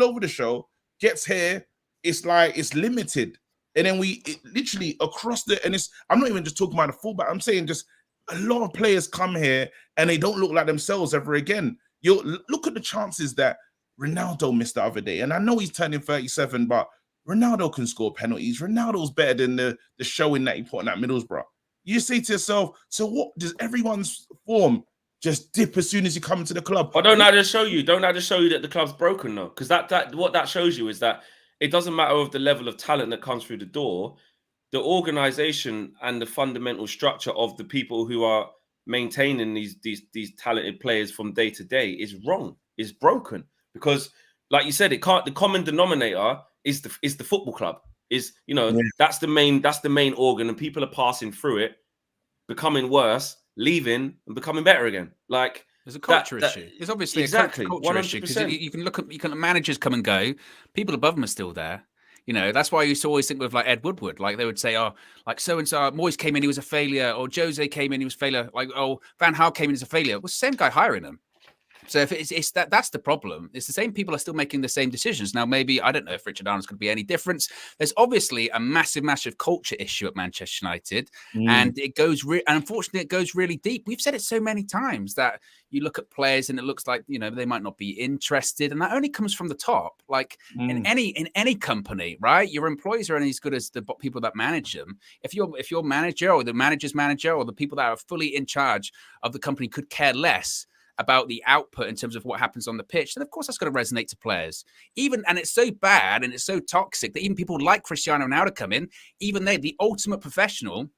S3: over the show. Gets here, it's like it's limited, and then literally across and I'm not even just talking about the fullback. I'm saying just a lot of players come here and they don't look like themselves ever again. You look at the chances that Ronaldo missed the other day, and I know he's turning 37, but Ronaldo can score penalties. Ronaldo's better than the showing that he put in that Middlesbrough. You say to yourself, so what does everyone's form just dip as soon as you come into the club?
S1: But don't that just show you that the club's broken though? Because what that shows you is that it doesn't matter of the level of talent that comes through the door, the organization and the fundamental structure of the people who are maintaining these talented players from day to day is wrong, is broken. Because, like you said, the common denominator is the football club. That's the main organ, and people are passing through it, becoming worse, leaving and becoming better again. Like,
S2: there's a culture issue. There's obviously a culture issue, because you can look at managers come and go. People above them are still there. You know, that's why I used to always think with like Ed Woodward, like they would say, oh, like so and so, Moyes came in, he was a failure, or Jose came in, he was a failure. Like, oh, Van Gaal came in as a failure. Well, the same guy hiring them. So if it's that's the problem. It's the same people are still making the same decisions. Now, maybe, I don't know if Richard Arnold's going to be any difference. There's obviously a massive culture issue at Manchester United. And it goes, unfortunately, it goes really deep. We've said it so many times that you look at players and it looks like, you know, they might not be interested. And that only comes from the top. Like in any company, right? Your employees are only as good as the people that manage them. If your manager or the manager's manager or the people that are fully in charge of the company could care less about the output in terms of what happens on the pitch, then of course that's going to resonate to players. And it's so bad and it's so toxic that even people like Cristiano Ronaldo come in, even they, the ultimate professional,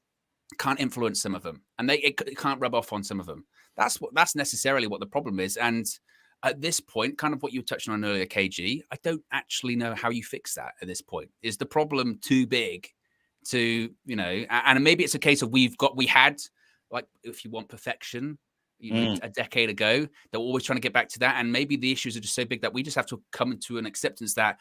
S2: can't influence some of them, and it can't rub off on some of them. That's necessarily what the problem is. And at this point, kind of what you were touching on earlier, KG, I don't actually know how you fix that at this point. Is the problem too big to, you know, and maybe it's a case of we had, like, if you want perfection, a decade ago, they're always trying to get back to that, and maybe the issues are just so big that we just have to come to an acceptance that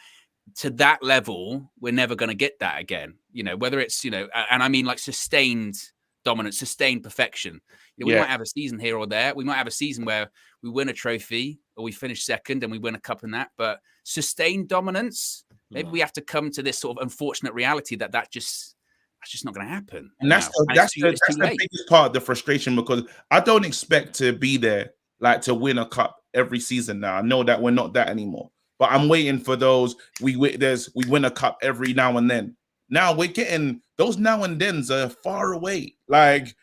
S2: to that level we're never going to get that again, you know, whether it's, you know, and I mean like sustained dominance, sustained perfection. You know, we might have a season here or there, we might have a season where we win a trophy or we finish second and we win a cup in that, but sustained dominance, maybe we have to come to this sort of unfortunate reality that's just not going to happen.
S3: And that's the biggest part of the frustration, because I don't expect to be there, like, to win a cup every season now. I know that we're not that anymore, but I'm waiting for those. We win a cup every now and then. Now we're getting those now and thens are far away. Like,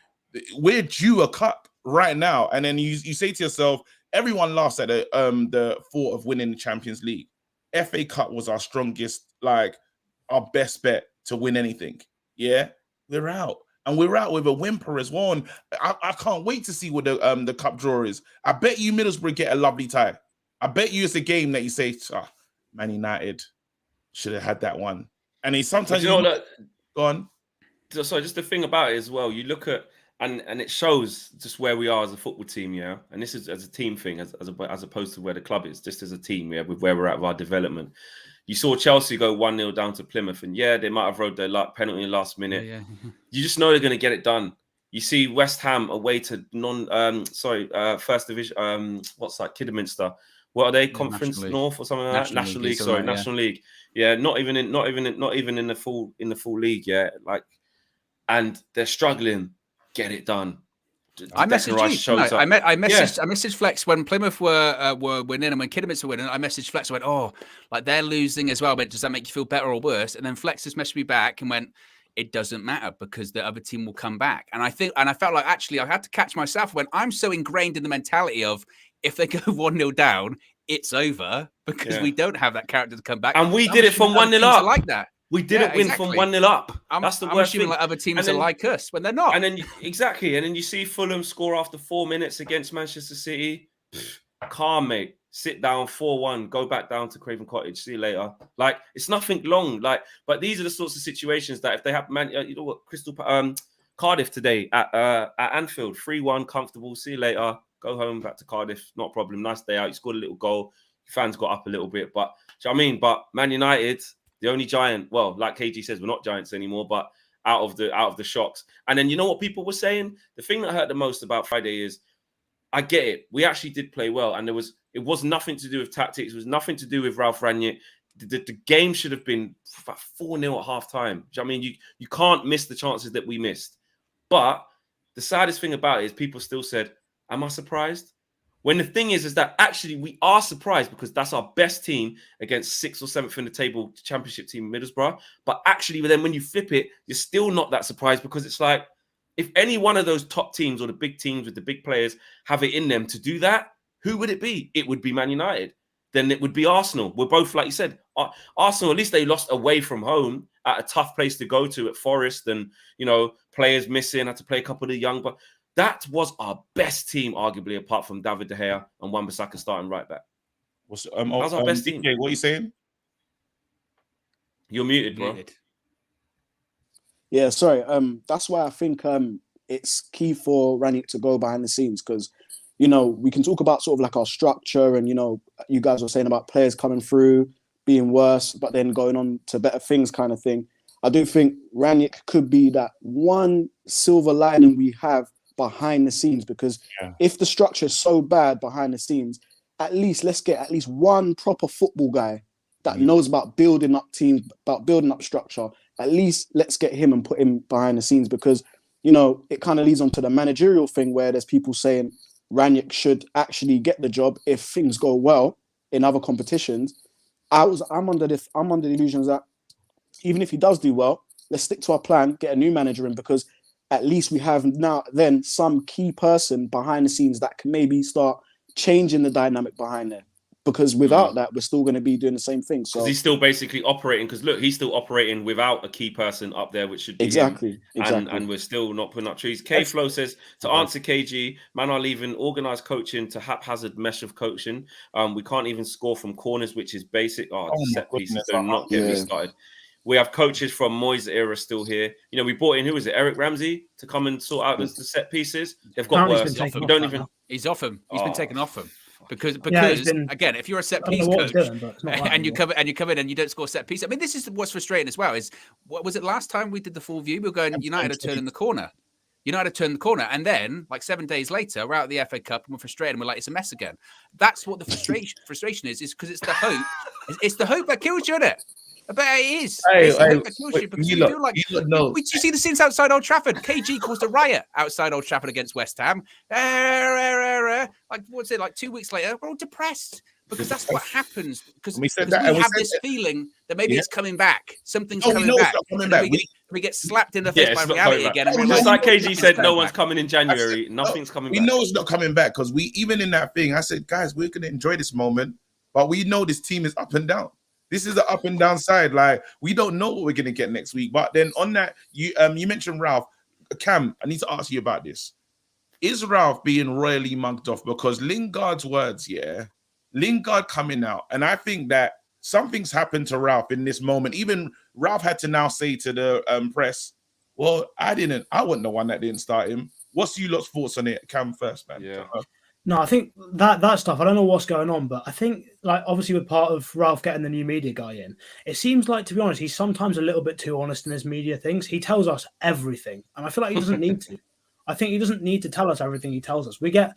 S3: we're due a cup right now, and then you say to yourself, everyone laughs at the thought of winning the Champions League. FA Cup was our strongest, like our best bet to win anything. Yeah, we're out. And we're out with a whimper as well. And I can't wait to see what the cup draw is. I bet you Middlesbrough get a lovely tie. I bet you it's a game that you say, Man United should have had that one. And he sometimes go on.
S1: So just the thing about it as well, you look at and it shows just where we are as a football team, yeah. And this is as a team thing, as opposed to where the club is, just as a team, yeah, with where we're at with our development. You saw Chelsea go 1-0 down to Plymouth, and yeah, they might have rode their luck, penalty in the last minute.
S2: Yeah.
S1: You just know they're going to get it done. You see West Ham away to first division, what's that, Kidderminster? What are they? Conference
S2: National
S1: North or something like that? National League. Sorry, National League. Yeah, not even in the full league. Yeah, like, and they're struggling. Get it done.
S2: I messaged you. I messaged Flex when Plymouth were winning and when Kidderminster were winning. I messaged Flex. I went, oh, like they're losing as well. But does that make you feel better or worse? And then Flex just messaged me back and went, it doesn't matter because the other team will come back. And I felt like actually I had to catch myself when I'm so ingrained in the mentality of if they go 1-0 down, it's over because we don't have that character to come back.
S1: And we did it from 1-0 up.
S2: Like that.
S1: We didn't win from 1-0 up. That's the worst thing.
S2: Like other teams are like us when they're not.
S1: And then exactly. And then you see Fulham score after 4 minutes against Manchester City. Calm, mate. Sit down, 4-1. Go back down to Craven Cottage. See you later. Like it's nothing long. Like, but these are the sorts of situations that if they have, you know what, Cardiff today at Anfield, 3-1, comfortable. See you later. Go home back to Cardiff. Not a problem. Nice day out. You scored a little goal. Fans got up a little bit, but do you know what I mean? But Man United. The only giant, well, like KG says, we're not giants anymore, but out of the shocks. And then you know what people were saying? The thing that hurt the most about Friday is, I get it. We actually did play well, and it was nothing to do with tactics. It was nothing to do with Ralph Rangnick. The game should have been 4-0 at half time. I mean, you can't miss the chances that we missed. But the saddest thing about it is people still said, am I surprised? When the thing is that actually we are surprised because that's our best team against 6th or 7th in the table championship team, Middlesbrough. But actually, then when you flip it, you're still not that surprised because it's like, if any one of those top teams or the big teams with the big players have it in them to do that, who would it be? It would be Man United. Then it would be Arsenal. We're both, like you said, Arsenal, at least they lost away from home at a tough place to go to at Forest and, you know, players missing, had to play a couple of the young, but that was our best team, arguably, apart from David De Gea and Wan-Bissaka starting right back.
S3: That was our best team. What are you saying?
S1: You're muted, bro.
S4: Yeah, sorry. That's why I think it's key for Rangnick to go behind the scenes because, you know, we can talk about sort of like our structure and, you know, you guys were saying about players coming through, being worse, but then going on to better things kind of thing. I do think Rangnick could be that one silver lining we have behind the scenes because if the structure is so bad behind the scenes, at least let's get at least one proper football guy that knows about building up teams, about building up structure. At least let's get him and put him behind the scenes because, you know, it kind of leads on to the managerial thing where there's people saying Rangnick should actually get the job if things go well in other competitions. I'm under the illusions that even if he does do well, let's stick to our plan, get a new manager in because at least we have now then some key person behind the scenes that can maybe start changing the dynamic behind there. Because without that, we're still going to be doing the same thing. So
S1: he's still basically operating. Because look, he's still operating without a key person up there, which should be
S4: exactly.
S1: And we're still not putting up trees. K Flow says to answer KG, man are leaving organized coaching to haphazard mesh of coaching. We can't even score from corners, which is basic. Set pieces do not get me started. We have coaches from Moyes' era still here. You know, we brought in, who is it, Eric Ramsey, to come and sort out the set pieces. They've got worse. We don't even.
S2: He's off him. He's been taken off him. Because again, if you're a set piece coach and you come in and you don't score set piece, I mean, this is what's frustrating as well. Is what was it last time we did the full view? We were going United are turning the corner. United turned the corner, and then like 7 days later, we're out of the FA Cup and we're frustrated and we're like, it's a mess again. That's what the frustration is because it's the hope. It's the hope that kills you, isn't it? But it is. You see the scenes outside Old Trafford. KG caused a riot outside Old Trafford against West Ham. Like what's it? Like 2 weeks later, we're all depressed because that's what happens. Because we have this feeling that maybe it's coming back. Something's coming back. We get slapped in the face by reality again. And
S1: just like KG said, no one's coming in January. Nothing's coming back.
S3: We know it's not coming back because even in that thing, I said, guys, we're going to enjoy this moment, but we know this team is up and down. This is the up and down side. Like, we don't know what we're gonna get next week. But then on that, you mentioned Ralph. Cam, I need to ask you about this. Is Ralph being royally mugged off? Because Lingard's words, Lingard coming out, and I think that something's happened to Ralph in this moment. Even Ralph had to now say to the press, well, I wasn't the one that didn't start him. What's you lot's thoughts on it? Cam first, man.
S1: Yeah.
S5: No, I think that stuff, I don't know what's going on, but I think, like, obviously with part of Ralph getting the new media guy in, it seems like, to be honest, he's sometimes a little bit too honest in his media things. He tells us everything, and I feel like he doesn't need to. I think he doesn't need to tell us everything he tells us. We get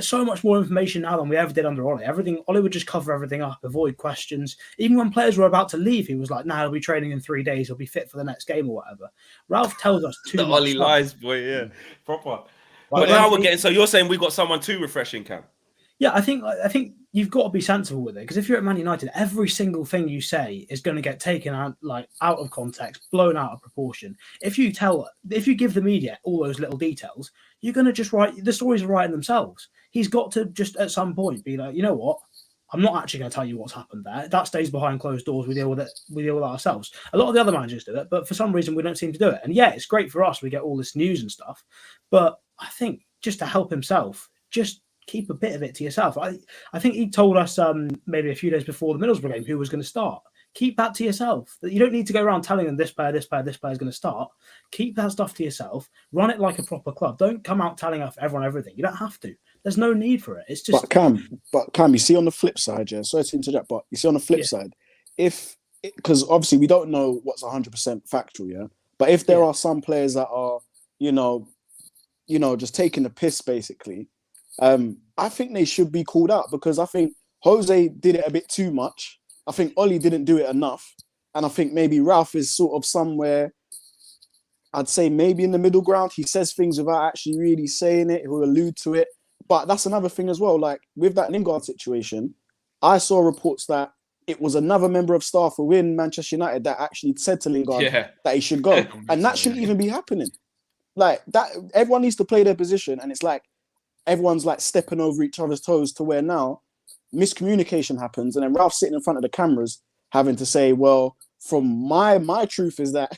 S5: so much more information now than we ever did under Ollie. Ollie would just cover everything up, avoid questions. Even when players were about to leave, he was like, "Nah, he'll be training in 3 days. He'll be fit for the next game or whatever." Ralph tells us too
S1: The
S5: much
S1: Ollie
S5: stuff.
S1: lies, boy. Yeah, proper.
S5: But
S1: But now we're getting. So you're saying we got someone too refreshing, Cam?
S5: Yeah, I think you've got to be sensible with it, because if you're at Man United, every single thing you say is going to get taken out of context, blown out of proportion. If you give the media all those little details, you're going to just write the stories are writing themselves. He's got to just at some point be like, you know what? I'm not actually going to tell you what's happened there. That stays behind closed doors. We deal with it. We deal with it ourselves. A lot of the other managers do it, but for some reason we don't seem to do it. And yeah, it's great for us. We get all this news and stuff, but I think just to help himself, just keep a bit of it to yourself. I think he told us maybe a few days before the Middlesbrough game who was going to start. Keep that to yourself. You don't need to go around telling them this player is going to start. Keep that stuff to yourself. Run it like a proper club. Don't come out telling everyone everything. You don't have to. There's no need for it. It's just.
S4: But Cam, you see on the flip side, sorry to interject, but you see on the flip side, because obviously we don't know what's 100% factual, but if there are some players that are, just taking the piss basically. I think they should be called out, because I think Jose did it a bit too much. I think Ollie didn't do it enough. And I think maybe Ralph is sort of somewhere, I'd say maybe in the middle ground. He says things without actually really saying it. He'll allude to it. But that's another thing as well. Like with that Lingard situation, I saw reports that it was another member of staff within Manchester United that actually said to Lingard that he should go. And that shouldn't even be happening. Like that, everyone needs to play their position. And it's like, everyone's like stepping over each other's toes to where now miscommunication happens, and then Ralph sitting in front of the cameras having to say, well, from my truth is that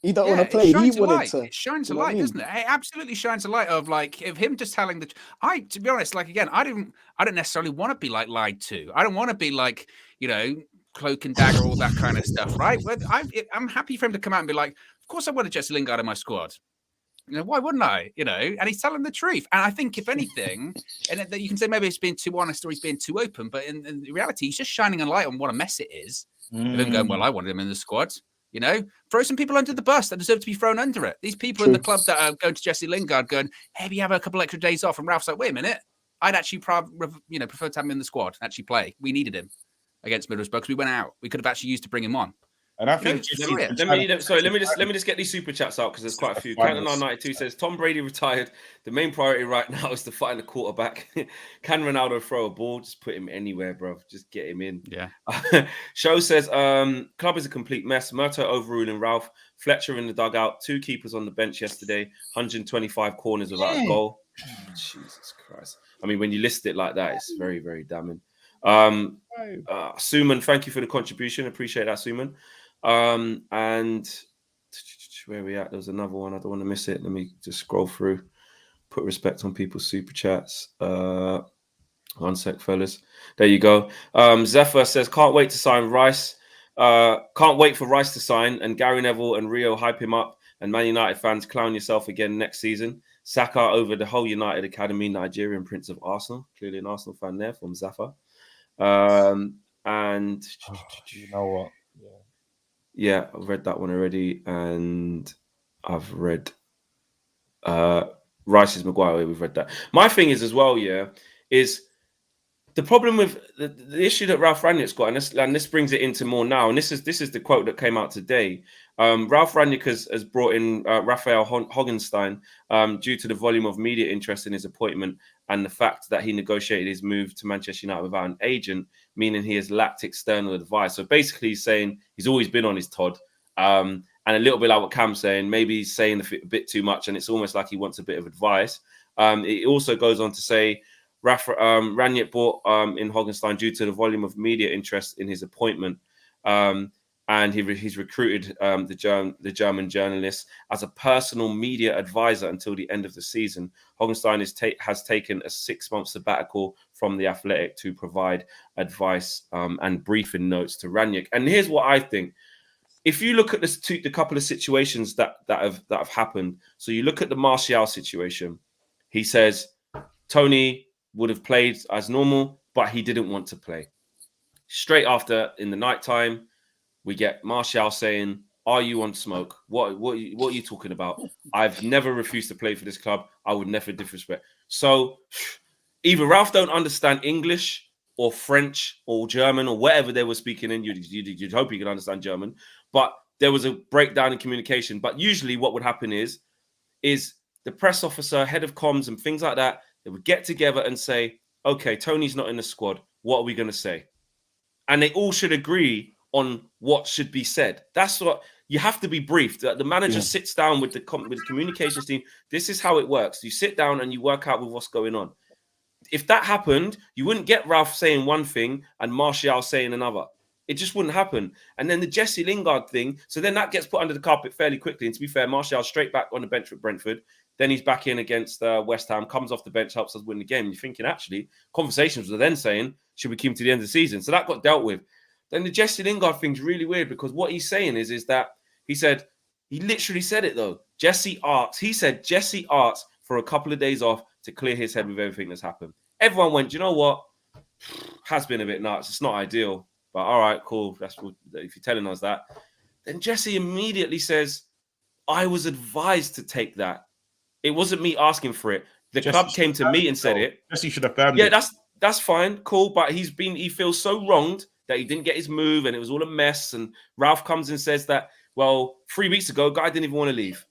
S4: he don't want to play. He wanted to.
S2: It shines a light, doesn't it? It absolutely shines a light of like of him just telling the. To be honest, like again, I don't necessarily want to be like lied to. I don't want to be like, cloak and dagger, all that kind of stuff, right? But I'm happy for him to come out and be like, of course I wanted Jesse Lingard in my squad. Why wouldn't I? And he's telling the truth. And I think, if anything, and that you can say maybe he's being too honest or he's being too open, but in reality, he's just shining a light on what a mess it is. And then going, well, I wanted him in the squad. Throw some people under the bus that deserve to be thrown under it. These people in the club that are going to Jesse Lingard going, hey, we have a couple extra days off. And Ralph's like, wait a minute. I'd actually prefer to have him in the squad, actually play. We needed him against Middlesbrough because we went out. We could have actually used to bring him on.
S3: And I think
S1: let me just get these super chats out because there's quite a few. Cannon992 says Tom Brady retired. The main priority right now is to find a quarterback. Can Ronaldo throw a ball? Just put him anywhere, bro. Just get him in.
S2: Yeah.
S1: Show says club is a complete mess. Murto overruling Ralph. Fletcher in the dugout. 2 keepers on the bench yesterday. 125 corners without a goal. Jesus Christ. I mean, when you list it like that, it's very, very damning. Suman, thank you for the contribution. Appreciate that, Suman. And where are we at? There was another one. I don't want to miss it. Let me just scroll through. Put respect on people's super chats. 1 sec, fellas. There you go. Zephyr says, can't wait to sign Rice. Can't wait for Rice to sign and Gary Neville and Rio hype him up and Man United fans clown yourself again next season. Saka over the whole United Academy, Nigerian Prince of Arsenal. Clearly an Arsenal fan there from Zephyr. And
S3: you know what?
S1: Yeah, I've read that one already, and I've read Rice's Maguire. We've read that. My thing is as well, is the problem with the issue that Ralph Rangnick's got, and this brings it into more now. And this is the quote that came out today. Ralph Rangnick has brought in Raphael Hoggenstein due to the volume of media interest in his appointment and the fact that he negotiated his move to Manchester United without an agent, meaning he has lacked external advice. So basically he's saying he's always been on his Todd. And a little bit like what Cam's saying, maybe he's saying a bit too much and it's almost like he wants a bit of advice. It also goes on to say Rangnick brought in Hoggenstein due to the volume of media interest in his appointment. And he's recruited the German journalist as a personal media advisor until the end of the season. Hogenstein has taken a 6-month sabbatical from The Athletic to provide advice and briefing notes to Rangnick. And here's what I think. If you look at the couple of situations that have happened, so you look at the Martial situation, he says Tony would have played as normal, but he didn't want to play. Straight after, in the nighttime, we get Martial saying, "Are you on smoke? What are you talking about? I've never refused to play for this club. I would never disrespect." So either Ralph don't understand English or French or German or whatever they were speaking in. You'd hope you could understand German, but there was a breakdown in communication. But usually what would happen is the press officer, head of comms and things like that, they would get together and say, "Okay, Tony's not in the squad. What are we going to say?" And they all should agree on what should be said. That's what you have to be briefed. The manager sits down with the communications team. This is how it works. You sit down and you work out with what's going on. If that happened, you wouldn't get Ralph saying one thing and Martial saying another. It just wouldn't happen. And then the Jesse Lingard thing, so then that gets put under the carpet fairly quickly. And to be fair, Martial straight back on the bench with Brentford. Then he's back in against West Ham, comes off the bench, helps us win the game. You're thinking, actually, conversations were then saying, should we keep him to the end of the season? So that got dealt with. Then the Jesse Lingard thing's really weird because what he's saying is that he literally said it though. Jesse asks for a couple of days off to clear his head with everything that's happened. Everyone went, you know what? Has been a bit nuts. It's not ideal, but all right, cool. That's cool. If you're telling us that. Then Jesse immediately says, I was advised to take that. It wasn't me asking for it. The club came to me and said it.
S3: Jesse should have found it.
S1: Yeah, that's fine, cool. But he feels so wronged that he didn't get his move and it was all a mess. And Ralph comes and says that, well, 3 weeks ago, guy didn't even want to leave.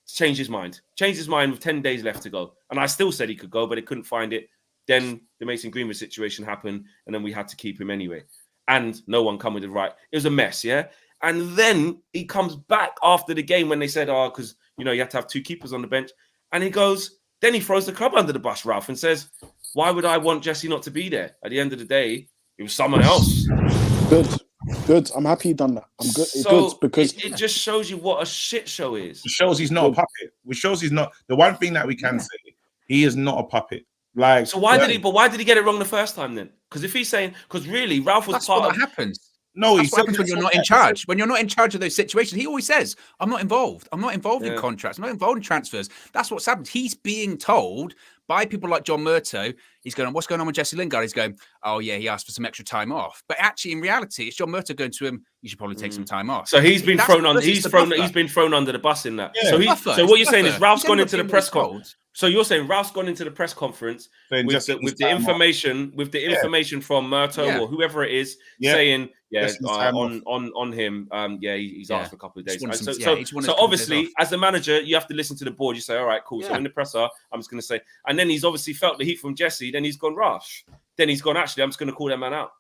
S1: Changed his mind with 10 days left to go. And I still said he could go, but he couldn't find it. Then the Mason Greenwood situation happened and then we had to keep him anyway. And no one come with it right. It was a mess, yeah? And then he comes back after the game when they said, because, you have to have 2 keepers on the bench. And he goes, then he throws the club under the bus, Ralph, and says, why would I want Jesse not to be there? At the end of the day, it was someone else.
S4: Good. I'm happy he done that. I'm good. It's
S1: So
S4: good because
S1: it just shows you what a shit show is.
S3: It shows he's not a puppet. It shows he's not. The one thing that we can say, he is not a puppet. Like,
S1: so why did he get it wrong the first time then? Because if he's saying, because really Ralph was part of.
S2: That happens.
S3: No,
S2: that's what happens when you're not in charge. When you're not in charge of those situations, he always says, I'm not involved. I'm not involved in contracts. I'm not involved in transfers. That's what's happened. He's being told by people like John Murto. He's going, what's going on with Jesse Lingard? He's going, oh, yeah, he asked for some extra time off. But actually, in reality, it's John Murto going to him, you should probably take some time off.
S1: So he's been thrown under. He's been thrown under the bus in that.
S3: Yeah.
S1: So what you're saying is Ralph's gone into the press conference. So you're saying Ralph's gone into the press conference with the information from Murto or whoever it is saying, on him. He's asked for a couple of days. So obviously, as the manager, you have to listen to the board. You say, all right, cool. So in the presser, I'm just going to say, and then he's obviously felt the heat from Jesse. Then he's gone rush. Then he's gone. Actually, I'm just going to call that man out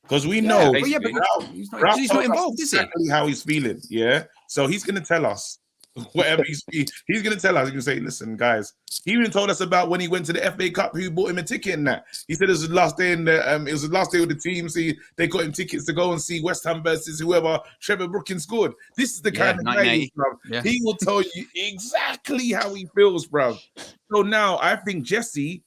S3: because we know.
S2: But he's not involved, is he?
S3: Exactly how he's feeling. Yeah. So he's going to tell us. Whatever he's going to tell us, he can say, listen, guys, he even told us about when he went to the FA Cup, who bought him a ticket and that. He said it was the last day it was the last day with the team. See, they got him tickets to go and see West Ham versus whoever Trevor Brookins scored. This is the kind of guy he is, bro. Yeah. He will tell you exactly how he feels, bro. So now I think Jesse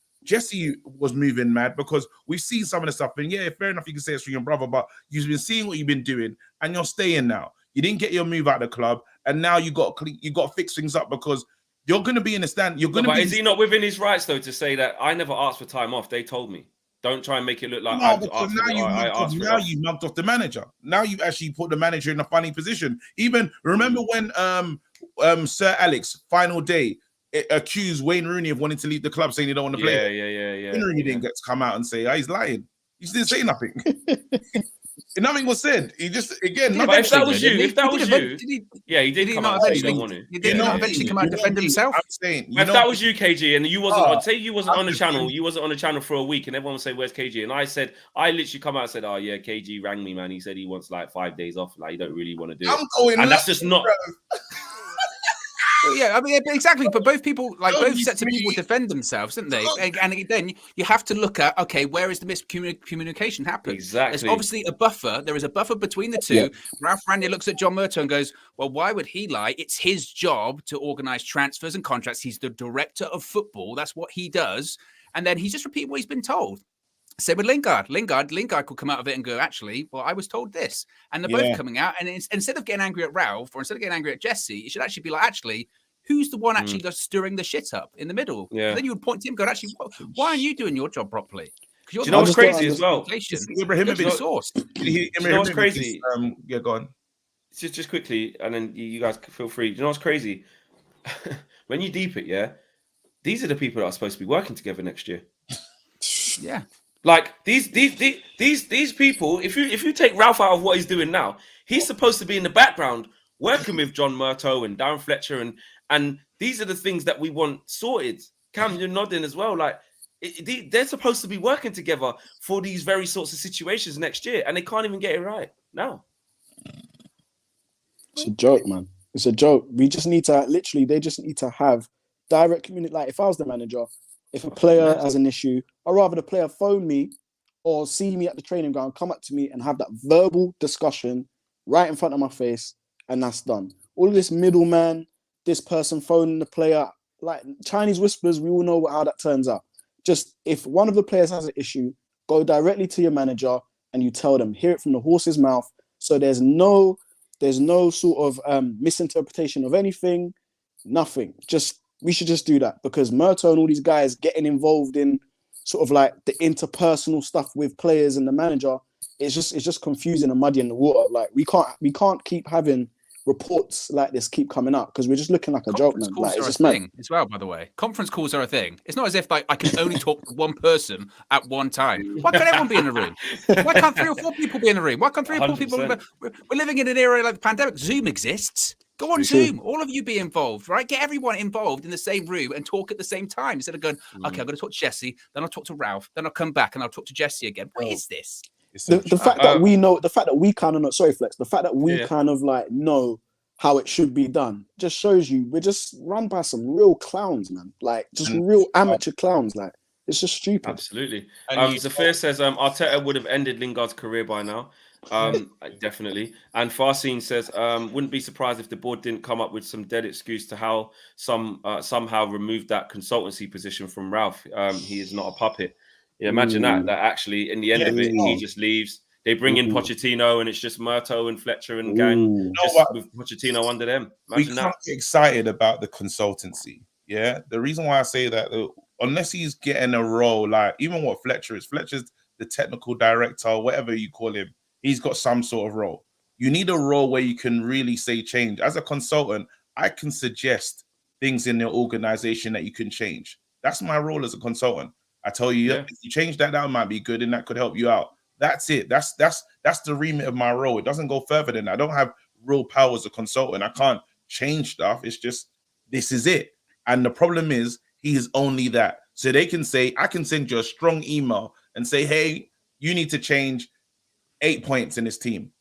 S3: was moving mad because we've seen some of the stuff. And yeah, fair enough, you can say it's for your brother, but you've been seeing what you've been doing and you're staying now. You didn't get your move out of the club, and now you got to fix things up because you're going to be in the stand. But
S1: is he not within his rights though to say that I never asked for time off? They told me. Don't try and make it look like
S3: now you mugged off the manager. Now you've actually put the manager in a funny position. Even remember when Sir Alex final day accused Wayne Rooney of wanting to leave the club, saying he don't want to play.
S1: Yeah.
S3: Wayne Rooney didn't get to come out and say, he's lying. He just didn't say nothing. Nothing was said. He just again.
S1: But if that was you, he did come out.
S2: He did not eventually come out and defend himself.
S3: I'm saying,
S1: if that was you, KG, and you wasn't on the channel, you wasn't on the channel for a week, and everyone would say, "Where's KG?" And I literally come out and said, "Oh yeah, KG rang me, man. He said he wants like 5 days off. Like he don't really want to do it." And that's just not.
S2: Yeah, I mean, exactly. But both people, like both sets of people, defend themselves, don't they? And then you have to look at, okay, where is the miscommunication happen?
S1: Exactly.
S2: There's obviously a buffer. There is a buffer between the two.
S4: Yeah.
S2: Ralph Ranier looks at John Murtough and goes, well, why would he lie? It's his job to organise transfers and contracts. He's the director of football. That's what he does. And then he's just repeating what he's been told. Same with Lingard. Lingard could come out of it and go, actually, well, I was told this. And they're both coming out. And instead of getting angry at Ralph or instead of getting angry at Jesse, it should actually be like, actually, who's the one actually just stirring the shit up in the middle?
S1: Yeah.
S2: And then you would point to him and go, actually, why aren't you doing your job properly?
S1: Do you know what's crazy as well?
S3: Ibrahimovic
S2: source.
S1: You know what's crazy?
S3: Yeah, go on.
S1: Just quickly, and then you guys feel free. Do you know what's crazy? When you deep it, yeah, these are the people that are supposed to be working together next year.
S2: Yeah.
S1: Like these people, if you take Ralph out of what he's doing now, he's supposed to be in the background working with John Murtough and Darren Fletcher, and these are the things that we want sorted. Cam, you're nodding as well. Like they're supposed to be working together for these very sorts of situations next year, and they can't even get it right now.
S4: It's a joke, man. It's a joke. We just need to they just need to have direct community. Like if I was the manager, if a player has an issue, I'd rather the player phone me or see me at the training ground, come up to me and have that verbal discussion right in front of my face, and that's done. All of this middleman, this person phoning the player, like Chinese whispers, we all know how that turns out. Just if one of the players has an issue, go directly to your manager and you tell them, hear it from the horse's mouth. So there's no sort of misinterpretation of anything, nothing. We should just do that, because Murtough and all these guys getting involved in sort of like the interpersonal stuff with players and the manager, it's just confusing and muddy in the water. Like we can't keep having reports like this keep coming up, because we're just looking like a joke, man. Like, it's just
S2: thing as well, by the way. Conference calls are a thing. It's not as if like I can only talk to one person at one time. Why can't everyone be in the room? Why can't 3 or 4 people be in the room? Why can't 3 or 4 people? We're living in an era like the pandemic. Zoom exists. Go on Zoom. All of you be involved, right? Get everyone involved in the same room and talk at the same time instead of going, okay, I'm going to talk to Jesse, then I'll talk to Ralph, then I'll come back and I'll talk to Jesse again. What is this?
S4: The fact that we know, the fact that we kind of know, sorry, Flex, the fact that we kind of like know how it should be done just shows you we're just run by some real clowns, man. Like just real amateur clowns. Like it's just stupid.
S1: Absolutely. Zafir says Arteta would have ended Lingard's career by now. Definitely. And Farcine says wouldn't be surprised if the board didn't come up with some dead excuse to how somehow removed that consultancy position from Ralph. He is not a puppet. Yeah, imagine that actually in the end of it he just leaves. They bring in Pochettino and it's just Murtough and Fletcher and gang with Pochettino under them. Imagine
S3: we can't get excited about the consultancy. Yeah, the reason why I say that, unless he's getting a role like even what Fletcher's the technical director, whatever you call him, he's got some sort of role. You need a role where you can really say change. As a consultant, I can suggest things in the organization that you can change. That's my role as a consultant. I tell you, if you change that might be good and that could help you out. That's it. That's the remit of my role. It doesn't go further than that. I don't have real power as a consultant. I can't change stuff. It's just, this is it. And the problem is, he is only that. So they can say, I can send you a strong email and say, hey, you need to change 8 points in this team.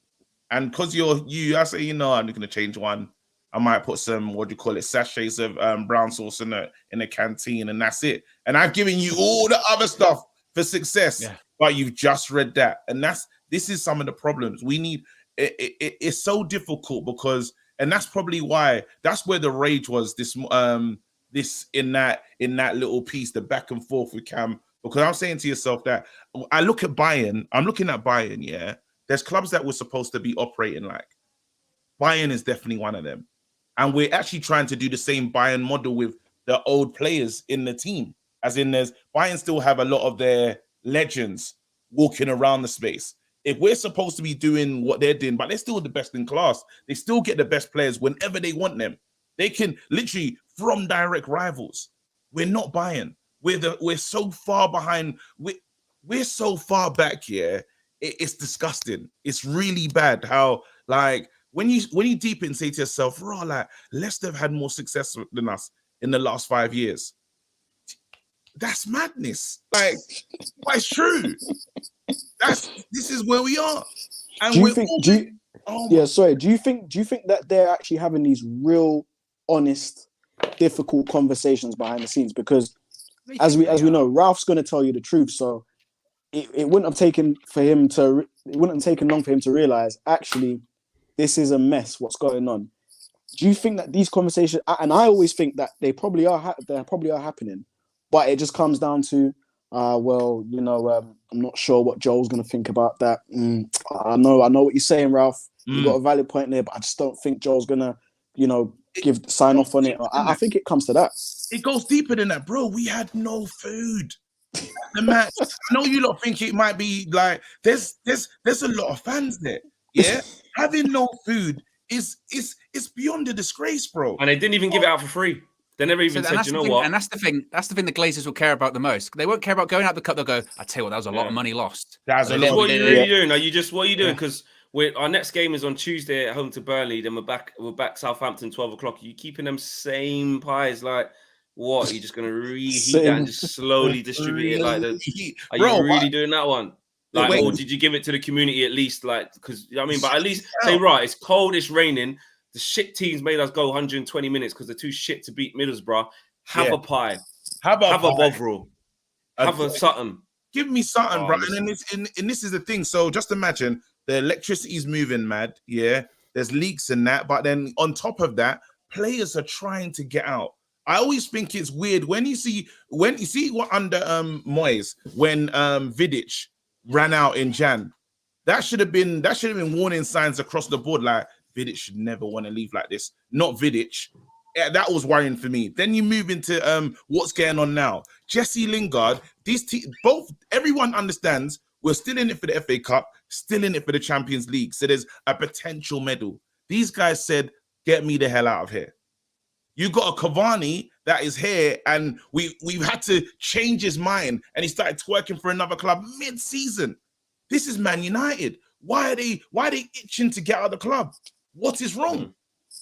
S3: And because I say, I'm going to change one. I might put some, sachets of brown sauce in the canteen, and that's it. And I've given you all the other stuff for success. Yeah. But you've just read that. And this is some of the problems. We need, it's so difficult because, and that's probably why, that's where the rage was in that little piece, the back and forth with Cam. Because I'm saying to yourself that I'm looking at Bayern, yeah. There's clubs that we're supposed to be operating like. Bayern is definitely one of them. And we're actually trying to do the same Bayern model with the old players in the team. As in Bayern still have a lot of their legends walking around the space. If we're supposed to be doing what they're doing, but they're still the best in class, they still get the best players whenever they want them. They can literally from direct rivals. We're not Bayern. We're so far behind. We're so far back here. It's disgusting. It's really bad how like when you deep in say to yourself, like Leicester have had more success than us in the last 5 years. That's madness. Like, but it's true. This is where we are. And do you think that they're actually having these real, honest
S4: difficult conversations behind the scenes because, as we know, Ralph's going to tell you the truth. So it wouldn't have taken long for him to realize actually this is a mess. What's going on? Do you think that these conversations? And I always think that they probably are happening, but it just comes down to, well, you know, I'm not sure what Joel's going to think about that. I know what you're saying, Ralph. You got a valid point there, but I just don't think Joel's going to, you know, sign off on it. I think it comes to that.
S3: It goes deeper than that, bro. We had no food. The match. I know you lot think it might be like there's a lot of fans there. Yeah, having no food is beyond a disgrace, bro.
S1: And they didn't even give it out for free. They never even said, you know what?
S2: And that's the thing. That's the thing the Glazers will care about the most. They won't care about going out the cup. They'll go, I tell you what, that was a lot of money lost.
S1: What are you really doing? What are you doing? Because our next game is on Tuesday at home to Burnley. Then we're back Southampton 12 o'clock. Are you keeping them same pies? Like, what? Are you just going to reheat that and just slowly distribute it? Like, are you really doing that one? Like, or did you give it to the community at least? Like, because I mean, but at least say, right, it's cold, it's raining. The shit teams made us go 120 minutes because they're too shit to beat Middlesbrough. Have a pie. Have a bovril. Have a something.
S3: Give me something, bro. And this is the thing. So just imagine the electricity's moving mad. Yeah, there's leaks and that. But then on top of that, players are trying to get out. I always think it's weird when you see what under Moyes when Vidic ran out in Jan. That should have been warning signs across the board. Like Vidic should never want to leave like this. Not Vidic. Yeah, that was worrying for me. Then you move into what's going on now. Jesse Lingard, everyone understands we're still in it for the FA Cup, still in it for the Champions League. So there's a potential medal. These guys said, get me the hell out of here. You got a Cavani that is here, and we've had to change his mind, and he started twerking for another club mid-season. This is Man United. Why are they itching to get out of the club? What is wrong?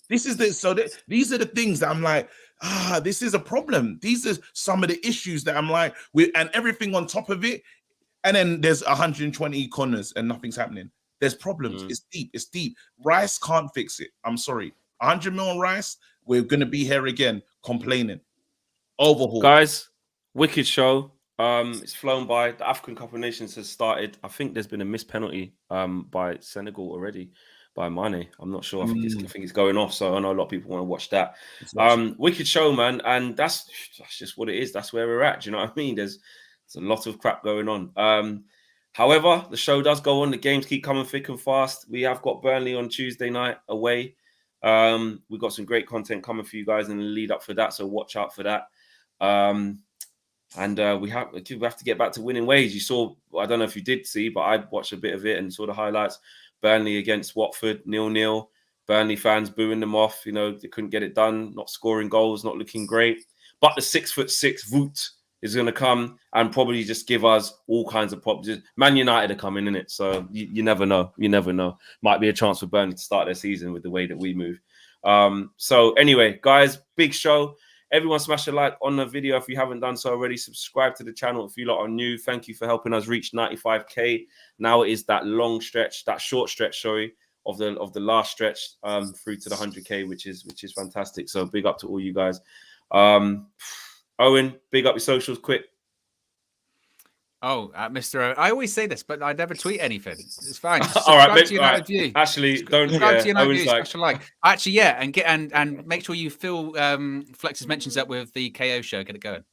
S3: These are the things that I'm like, this is a problem. These are some of the issues that I'm like, and everything on top of it. And then there's 120 corners and nothing's happening. There's problems. It's deep. Rice can't fix it. I'm sorry. 100 mil on Rice, we're going to be here again complaining. Overhaul.
S1: Guys, wicked show. It's flown by. The African Cup of Nations has started. I think there's been a missed penalty by Senegal already. By Mane. I'm not sure. I think it's going off. So I know a lot of people want to watch that. Wicked show, man. And that's just what it is. That's where we're at. Do you know what I mean? There's a lot of crap going on. However, the show does go on. The games keep coming thick and fast. We have got Burnley on Tuesday night away. We've got some great content coming for you guys in the lead up for that. So watch out for that. And we have to get back to winning ways. You saw, I don't know if you did see, but I watched a bit of it and saw the highlights. Burnley against Watford, 0-0. Burnley fans booing them off. You know, they couldn't get it done, not scoring goals, not looking great. But the 6'6" Voot is going to come and probably just give us all kinds of problems. Man United are coming in it. So you never know. You never know. Might be a chance for Burnley to start their season with the way that we move. So anyway, guys, big show. Everyone smash a like on the video if you haven't done so already. Subscribe to the channel if you lot are new. Thank you for helping us reach 95k. Now it is that short stretch, of the last stretch through to the 100k, which is fantastic. So big up to all you guys. Owen, big up your socials, quick.
S2: Oh, Mr. O. I always say this, but I never tweet anything. It's fine.
S1: All right, View. Actually, don't.
S2: Subscribe to United View, Actually, yeah, and make sure you fill Flex's mentions up with the KO show. Get it going.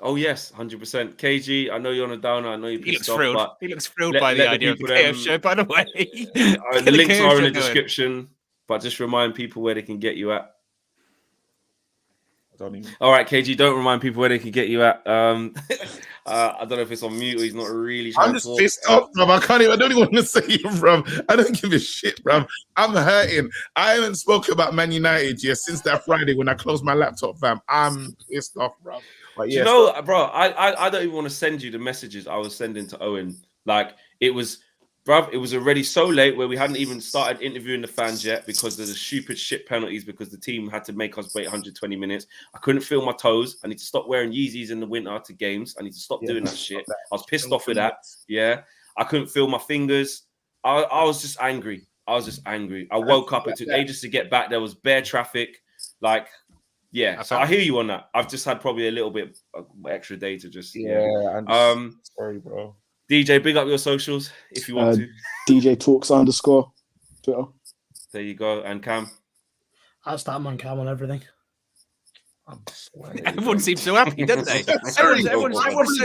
S1: Oh yes, 100%. KG, I know you're on a downer. I know you're pissed off.
S2: Thrilled. He looks thrilled by the idea of the KO show. By the way,
S1: the links are in the description. But just remind people where they can get you at. All right, KG, don't remind people where they can get you at. I don't know if it's on mute or he's not really trying
S3: I'm just pissed off, bro. I don't even want to say it, bro. I don't give a shit, bro. I'm hurting. I haven't spoken about Man United yet since that Friday when I closed my laptop, fam. I'm pissed off, bro. But
S1: yes, you know, bro, I don't even want to send you the messages I was sending to Owen. Like, it was already so late where we hadn't even started interviewing the fans yet because of the stupid shit penalties because the team had to make us wait 120 minutes. I couldn't feel my toes. I need to stop wearing Yeezys in the winter to games. I need to stop doing that shit. I was pissed off with that. Yeah. I couldn't feel my fingers. I was just angry. I woke up. It took ages to get back. There was bare traffic. Like, Yeah, so I hear you on that. I've just had probably a little bit extra day to just
S3: sorry, bro.
S1: DJ, big up your socials if you want to.
S4: DJ Talks _ Twitter.
S1: There you go. And Cam.
S5: I'll start man Cam on everything.
S2: Everyone seems so happy, don't they? Everyone's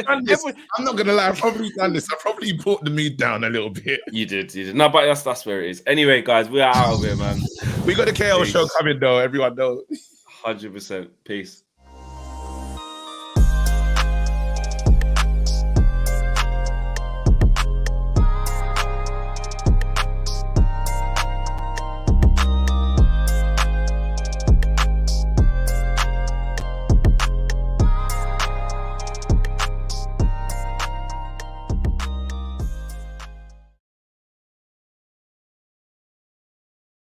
S3: I'm not gonna lie, I've probably done this. I probably brought the mood down a little bit.
S1: You did. No, but that's where it is. Anyway, guys, we are out of here, man.
S3: We got a KO show coming though. Everyone knows.
S1: 100%. Peace.